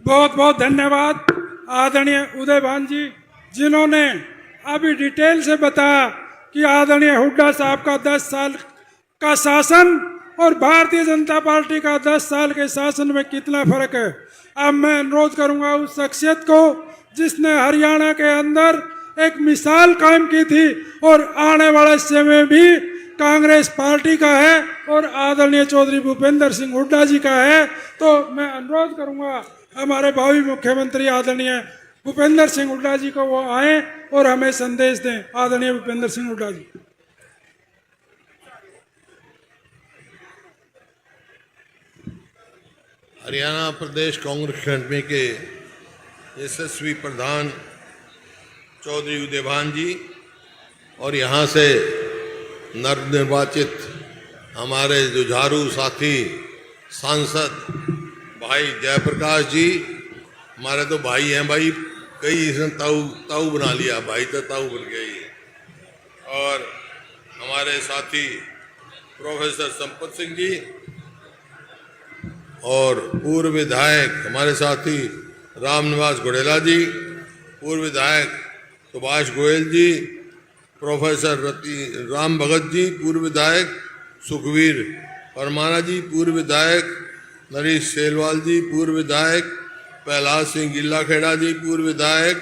बहुत बहुत धन्यवाद आदरणीय उदयभान जी, जिन्होंने अभी डिटेल से बताया कि आदरणीय हुड्डा साहब का 10 साल का शासन और भारतीय जनता पार्टी का 10 साल के शासन में कितना फर्क है। अब मैं अनुरोध करूंगा उस शख्सियत को जिसने हरियाणा के अंदर एक मिसाल कायम की थी और आने वाले समय में भी कांग्रेस पार्टी का है और आदरणीय चौधरी भूपेंद्र सिंह हुड्डा जी का है, तो मैं अनुरोध करूंगा हमारे भावी मुख्यमंत्री आदरणीय भूपेंद्र सिंह हुड्डा जी को वो आए और हमें संदेश दें। आदरणीय भूपेंद्र सिंह हुड्डा जी। हरियाणा प्रदेश कांग्रेस कमेटी के यशस्वी प्रधान चौधरी उदयभान जी और यहाँ से नवनिर्वाचित हमारे जुझारू साथी सांसद भाई जयप्रकाश जी, हमारे तो भाई हैं भाई, कई इसने ताऊ बना लिया, भाई तो ताऊ बन गया ही। और हमारे साथी प्रोफेसर संपत सिंह जी और पूर्व विधायक हमारे साथी रामनिवास घोड़ेला जी, पूर्व विधायक सुभाष गोयल जी, प्रोफेसर राम भगत जी, पूर्व विधायक सुखवीर परमाना जी, पूर्व विधायक नरेश सेलवाल जी, पूर्व विधायक प्रहलाद सिंह गिल्ला खेड़ा जी, पूर्व विधायक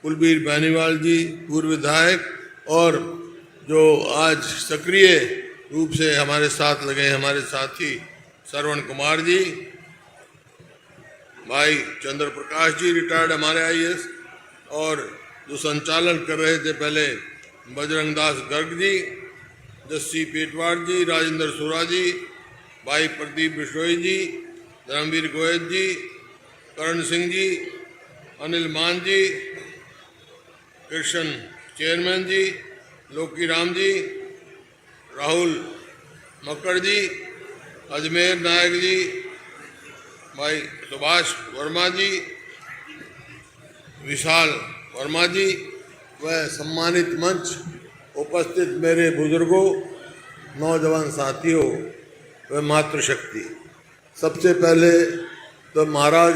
कुलबीर बेनीवाल जी, पूर्व विधायक, और जो आज सक्रिय रूप से हमारे साथ लगे हमारे साथी श्रवण कुमार जी, भाई चंद्र प्रकाश जी रिटायर्ड हमारे IAS, और जो संचालन कर रहे थे पहले बजरंग दास गर्ग जी, जस्सी पेटवाड़ जी, राजेंद्र सुरा जी, भाई प्रदीप बिश्नोई जी, धर्मवीर गोयल जी, करण सिंह जी, अनिल मान जी, कृष्ण चेयरमैन जी, लोकी राम जी, राहुल मक्कड़ जी, अजमेर नायक जी, भाई सुभाष वर्मा जी, विशाल वर्मा जी, वह सम्मानित मंच उपस्थित मेरे बुजुर्गों, नौजवान साथियों व मातृशक्ति, सबसे पहले तो महाराज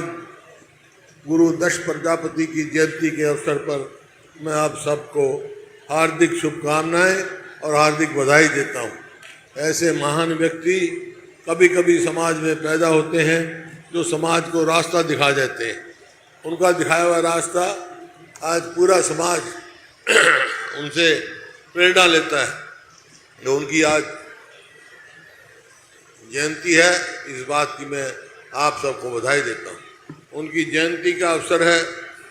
गुरु दक्ष प्रजापति की जयंती के अवसर पर मैं आप सबको हार्दिक शुभकामनाएं और हार्दिक बधाई देता हूं। ऐसे महान व्यक्ति कभी कभी समाज में पैदा होते हैं जो समाज को रास्ता दिखा जाते हैं। उनका दिखाया हुआ रास्ता आज पूरा समाज उनसे प्रेरणा लेता है। जो उनकी आज जयंती है, इस बात की मैं आप सबको बधाई देता हूँ। उनकी जयंती का अवसर है,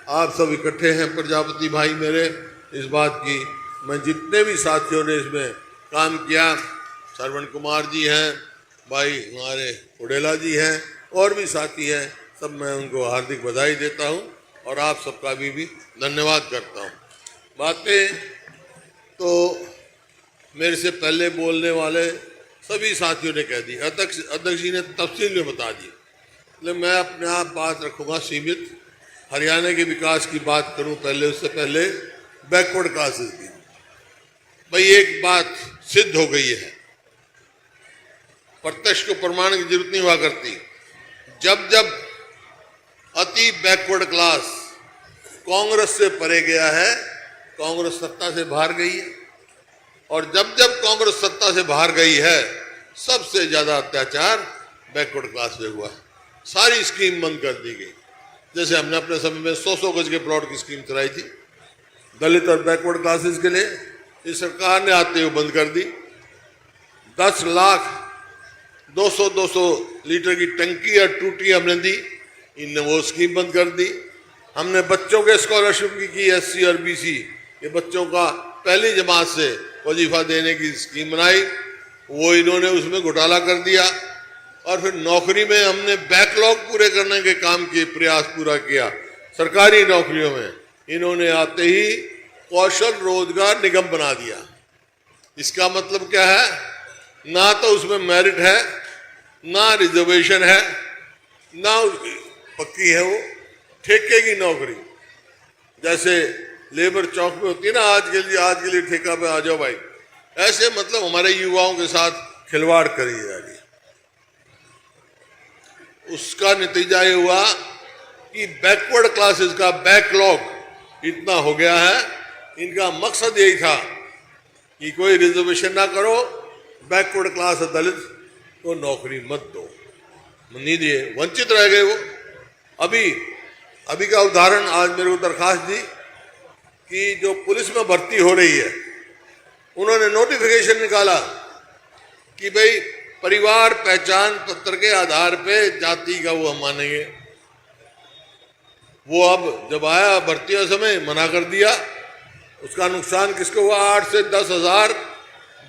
आप सब इकट्ठे हैं प्रजापति भाई मेरे, इस बात की मैं जितने भी साथियों ने इसमें काम किया, श्रवण कुमार जी हैं, भाई हमारे उड़ेला जी हैं, और भी साथी हैं, सब मैं उनको हार्दिक बधाई देता हूँ और आप सबका भी धन्यवाद करता हूँ। बातें तो मेरे से पहले बोलने वाले सभी साथियों ने कह दी, अध्यक्ष जी ने तफसील में बता दी, लेकिन मैं अपने आप बात रखूँगा सीमित। हरियाणा के विकास की बात करूँ पहले, उससे पहले बैकवर्ड क्लासेस की। भाई एक बात सिद्ध हो गई है, प्रत्यक्ष को प्रमाण की जरूरत नहीं हुआ करती। जब जब अति बैकवर्ड क्लास कांग्रेस से परे गया है, कांग्रेस सत्ता से बाहर गई है, और जब जब कांग्रेस सत्ता से बाहर गई है, सबसे ज्यादा अत्याचार बैकवर्ड क्लास पे हुआ है। सारी स्कीम बंद कर दी गई। जैसे हमने अपने समय में 100-100 गज के प्लॉट की स्कीम चलाई थी दलित और बैकवर्ड क्लासेस के लिए, इस सरकार ने आते हुए बंद कर दी। 10 लाख 200 लीटर की टंकी और टूटी हमने दी, इनने वो स्कीम बंद कर दी। हमने बच्चों के स्कॉलरशिप की SC और BC के बच्चों का पहली जमात से वजीफा देने की स्कीम बनाई, वो इन्होंने उसमें घोटाला कर दिया। और फिर नौकरी में हमने बैकलॉग पूरे करने के काम किए, प्रयास पूरा किया। सरकारी नौकरियों में इन्होंने आते ही कौशल रोजगार निगम बना दिया। इसका मतलब क्या है? ना तो उसमें मेरिट है, ना रिजर्वेशन है, ना पक्की है वो ठेके की नौकरी। जैसे लेबर चौक में होती है ना, आज के लिए ठेका पे आ जाओ भाई, ऐसे मतलब हमारे युवाओं के साथ खिलवाड़ करी जा रही है। उसका नतीजा ये हुआ कि बैकवर्ड क्लासेस का बैकलॉग इतना हो गया है। इनका मकसद यही था कि कोई रिजर्वेशन ना करो, बैकवर्ड क्लास दलित को नौकरी मत दो, नहीं दिए, वंचित रह गए वो। अभी का उदाहरण आज मेरे को दरखास्त दी कि जो पुलिस में भर्ती हो रही है, उन्होंने नोटिफिकेशन निकाला कि भाई परिवार पहचान पत्र के आधार पे जाति का वो हम मानेंगे। वो अब जब आया भर्ती का समय मना कर दिया। उसका नुकसान किसको हुआ? 8 से 10 हजार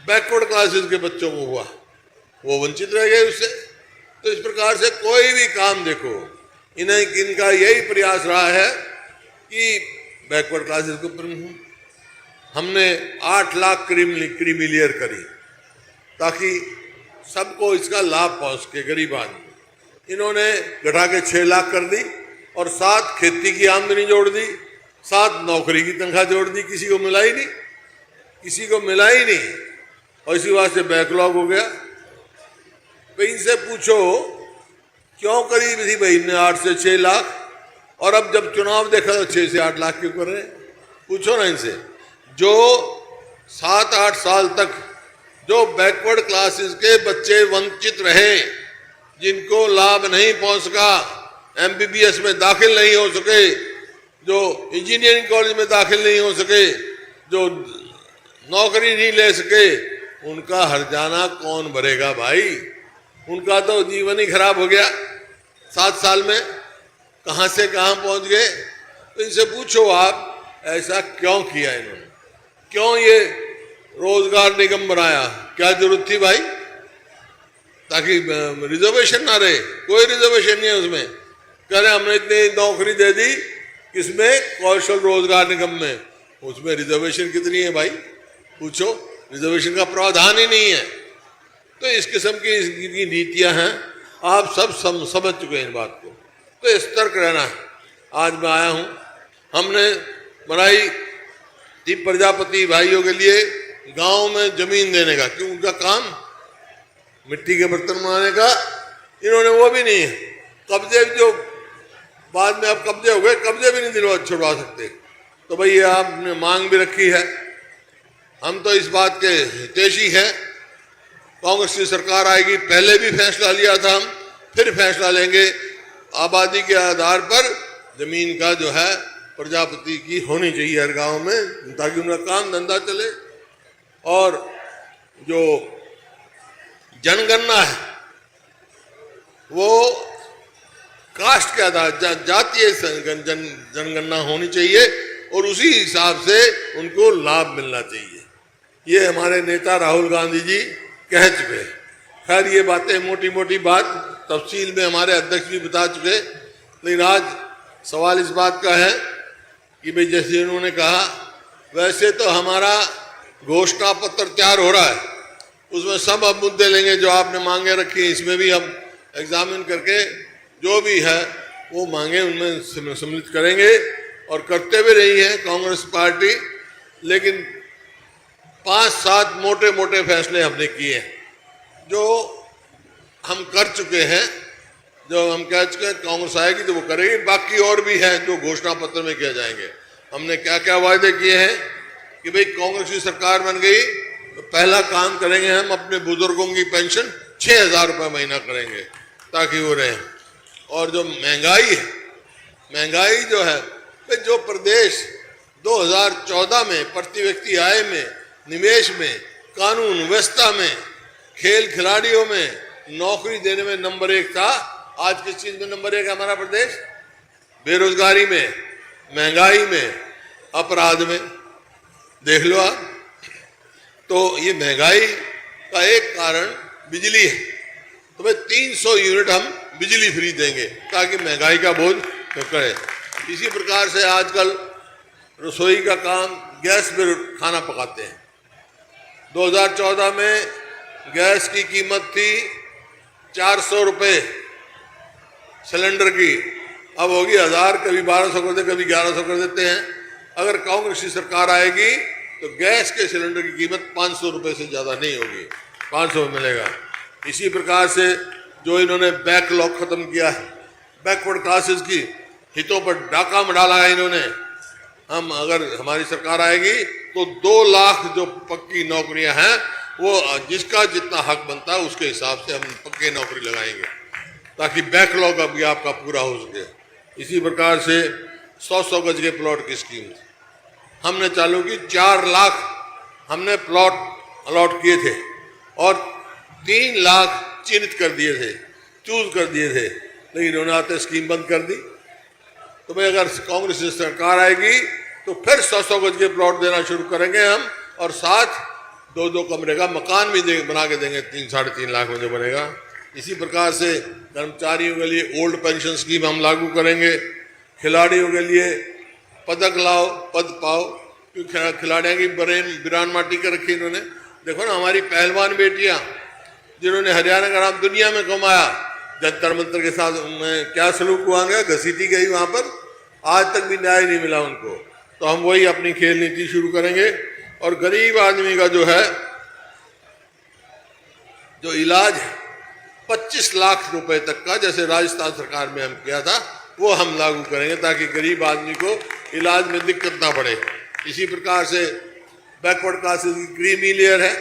बैकवर्ड क्लासेस के बच्चों को हुआ, वो वंचित रह गए उससे। तो इस प्रकार से कोई भी काम देखो, इनका यही प्रयास रहा है कि बैकवर्ड क्लासेस को हमने 8 लाख क्रीमी लेयर करी ताकि सबको इसका लाभ पहुंच के गरीब आदमी। इन्होंने घटा के 6 लाख कर दी और 7 खेती की आमदनी जोड़ दी, 7 नौकरी की तनख्वाह जोड़ दी। किसी को मिला ही नहीं, और इसी बात से बैकलॉग हो गया। भाई इनसे पूछो क्यों करी थी भाई ने 8 से 6 लाख, और अब जब चुनाव देखा तो 6 से 8 लाख क्यों कर रहे हैं? पूछो ना इनसे। जो 7-8 साल तक जो बैकवर्ड क्लासेस के बच्चे वंचित रहे, जिनको लाभ नहीं पहुंच सका, MBBS में दाखिल नहीं हो सके, जो इंजीनियरिंग कॉलेज में दाखिल नहीं हो सके, जो नौकरी नहीं ले सके, उनका हर्जाना कौन भरेगा भाई? उनका तो जीवन ही खराब हो गया। 7 साल में कहां से कहां पहुंच गए। तो इनसे पूछो आप ऐसा क्यों किया इन्होंने, क्यों ये रोजगार निगम बनाया? क्या जरूरत थी भाई? ताकि रिजर्वेशन ना रहे। कोई रिजर्वेशन नहीं है उसमें। कह रहे हमने इतनी नौकरी दे दी, किसमें? कौशल रोजगार निगम में। उसमें रिजर्वेशन कितनी है भाई? पूछो, रिजर्वेशन का प्रावधान ही नहीं है। तो इस किस्म की इनकी नीतियां हैं, आप सब समझ चुके हैं इन बात को। तो सतर्क रहना है। आज मैं आया हूं, हमने बनाई थी प्रजापति भाइयों के लिए गांव में जमीन देने का, क्यों? उनका काम मिट्टी के बर्तन बनाने का, इन्होंने वो भी नहीं है। कब्जे जो बाद में अब कब्जे हो गए, कब्जे भी नहीं छुड़वा सकते। तो भाई ये आपने मांग भी रखी है। हम तो इस बात के हितैषी हैं। कांग्रेस की सरकार आएगी, पहले भी फैसला लिया था हम, फिर फैसला लेंगे। आबादी के आधार पर जमीन का जो है प्रजापति की होनी चाहिए हर गांव में, ताकि उनका काम धंधा चले। और जो जनगणना है वो कास्ट के आधार जातीय जनगणना होनी चाहिए और उसी हिसाब से उनको लाभ मिलना चाहिए। ये हमारे नेता राहुल गांधी जी कह चुके। खैर ये बातें मोटी मोटी बात तफसील में हमारे अध्यक्ष भी बता चुके, लेकिन आज सवाल इस बात का है कि भाई जैसे उन्होंने कहा वैसे तो हमारा घोषणा पत्र तैयार हो रहा है, उसमें सब अब मुद्दे लेंगे जो आपने मांगे रखी हैं, इसमें भी हम एग्जामिन करके जो भी है वो मांगे उनमें सम्मिलित करेंगे और करते भी रही है कांग्रेस पार्टी। लेकिन 5-7 मोटे मोटे फैसले हमने किए हैं जो हम कर चुके हैं, जो हम कह चुके हैं कांग्रेस आएगी तो वो करेगी। बाकी और भी हैं जो घोषणा पत्र में किए जाएंगे। हमने क्या क्या वायदे किए हैं कि भाई कांग्रेस की सरकार बन गई तो पहला काम करेंगे हम अपने बुजुर्गों की पेंशन 6,000 रुपये महीना करेंगे ताकि वो रहें। और जो महंगाई है, महंगाई जो है भाई जो प्रदेश 2014 में प्रति व्यक्ति आय में, निवेश में, कानून व्यवस्था में, खेल खिलाड़ियों में, नौकरी देने में नंबर 1 था, आज किस चीज में नंबर 1 है हमारा प्रदेश? बेरोजगारी में, महंगाई में, अपराध में। देख लो आप। तो ये महंगाई का एक कारण बिजली है, तो भाई 300 यूनिट हम बिजली फ्री देंगे ताकि महंगाई का बोझ करे। इसी प्रकार से आजकल रसोई का काम गैस पे खाना पकाते हैं। 2014 में गैस की कीमत थी 400 रुपये सिलेंडर की, अब होगी 1000, कभी 1200 कर देते, कभी 1100 कर देते हैं। अगर कांग्रेस की सरकार आएगी तो गैस के सिलेंडर की कीमत 500 रुपये से ज़्यादा नहीं होगी, 500 में मिलेगा। इसी प्रकार से जो इन्होंने बैकलॉग खत्म किया है, बैकवर्ड क्लासेस की हितों पर डाका डाला है इन्होंने। हम अगर हमारी सरकार आएगी तो 2 लाख जो पक्की नौकरियां हैं वो जिसका जितना हक बनता है उसके हिसाब से हम पक्की नौकरी लगाएंगे ताकि बैकलॉग अभी आपका पूरा हो सके। इसी प्रकार से 100-100 गज के प्लॉट की स्कीम हमने चालू की। 4 लाख हमने प्लॉट अलॉट किए थे और 3 लाख चिन्हित कर दिए थे, चूज कर दिए थे, लेकिन इन्होंने आते स्कीम बंद कर दी। तो भाई अगर कांग्रेस की सरकार आएगी तो फिर 100-100 गज के प्लॉट देना शुरू करेंगे हम, और साथ 2-2 कमरे का मकान भी बना के देंगे 3-3.5 लाख में जो बनेगा। इसी प्रकार से कर्मचारियों के लिए ओल्ड पेंशन स्कीम हम लागू करेंगे। खिलाड़ियों के लिए पदक लाओ पद पाओ, क्योंकि खिलाड़ियों की बिरान माटी कर रखी इन्होंने। देखो ना हमारी पहलवान बेटियां जिन्होंने हरियाणा का नाम दुनिया में कमाया, जंतर मंतर के साथ में क्या सलूक हुआ गया, घसीटी गई वहां पर, आज तक भी न्याय नहीं मिला उनको। तो हम वही अपनी खेल नीति शुरू करेंगे। और गरीब आदमी का जो है जो इलाज है 25 लाख रुपए तक का, जैसे राजस्थान सरकार में हम किया था, वो हम लागू करेंगे ताकि गरीब आदमी को इलाज में दिक्कत ना पड़े। इसी प्रकार से बैकवर्ड क्लासेस की क्रीमी लेयर है।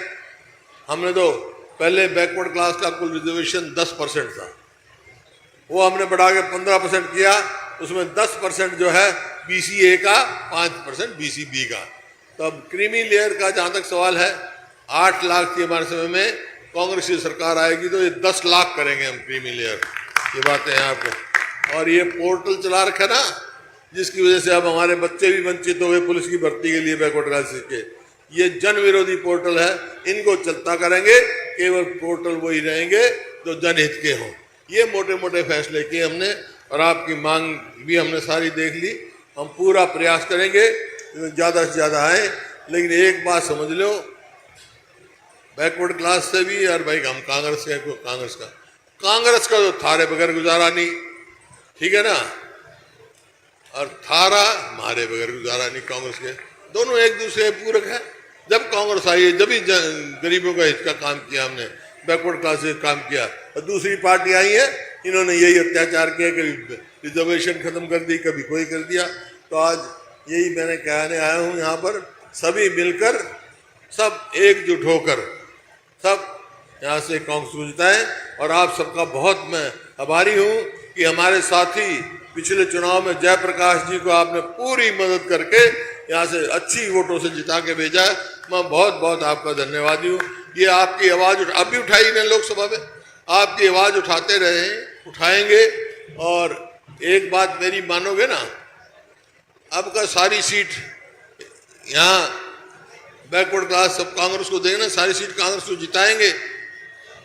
हमने तो पहले बैकवर्ड क्लास का कुल रिजर्वेशन 10% था, वो हमने बढ़ा के 15% किया। उसमें 10% जो है BCA का, 5% BCB का। तो अब क्रीमी लेयर का जहाँ तक सवाल है, 8 लाख थी हमारे समय में, कांग्रेस की सरकार आएगी तो ये 10 लाख करेंगे हम क्रीमी लेयर। ये बातें हैं आपको। और ये पोर्टल चला रखा ना, जिसकी वजह से अब हमारे बच्चे भी वंचित हो गए पुलिस की भर्ती के लिए बैकवर्ड क्लासेस के। ये जन विरोधी पोर्टल है, इनको चलता करेंगे, केवल पोर्टल वही रहेंगे जो जनहित के हों। ये मोटे मोटे फैसले किए हमने और आपकी मांग भी हमने सारी देख ली। हम पूरा प्रयास करेंगे ज़्यादा से ज़्यादा आए, लेकिन एक बात समझ लो, बैकवर्ड क्लास से भी यार भाई हम कांग्रेस का तो थारे बगैर गुजारा नहीं, ठीक है ना, और थारा मारे बगैर गुजारा नहीं। कांग्रेस के दोनों एक दूसरे पूरक है। जब कांग्रेस आई है जब ही गरीबों का हित का काम किया हमने, बैकवर्ड क्लास से काम किया। और दूसरी पार्टी आई है, इन्होंने यही अत्याचार किया, कभी रिजर्वेशन खत्म कर दी, कभी कोई कर दिया। तो आज यही मैंने कहने आया हूँ यहाँ पर, सभी मिलकर, सब एकजुट होकर, सब यहाँ से कांग्रेस को जिताएं। और आप सबका बहुत मैं आभारी हूँ कि हमारे साथी पिछले चुनाव में जयप्रकाश जी को आपने पूरी मदद करके यहाँ से अच्छी वोटों से जिता के भेजा है। मैं बहुत बहुत आपका धन्यवादी हूँ। ये आपकी आवाज़ अब भी उठाई ने लोकसभा में, आपकी आवाज़ उठाते रहे हैं, उठाएंगे। और एक बात मेरी मानोगे ना, अब का सारी सीट यहाँ बैकवर्ड क्लास सब कांग्रेस को देंगे ना, सारी सीट कांग्रेस को जिताएंगे।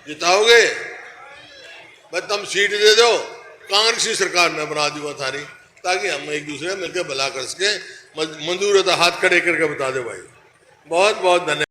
जिताओगे बस तुम सीट दे दो, कांग्रेस की सरकार में बना दूंगा थारी, ताकि हम एक दूसरे मिलकर भला कर सके। मंजूर है तो हाथ खड़े करके बता दो भाई। बहुत बहुत धन्यवाद।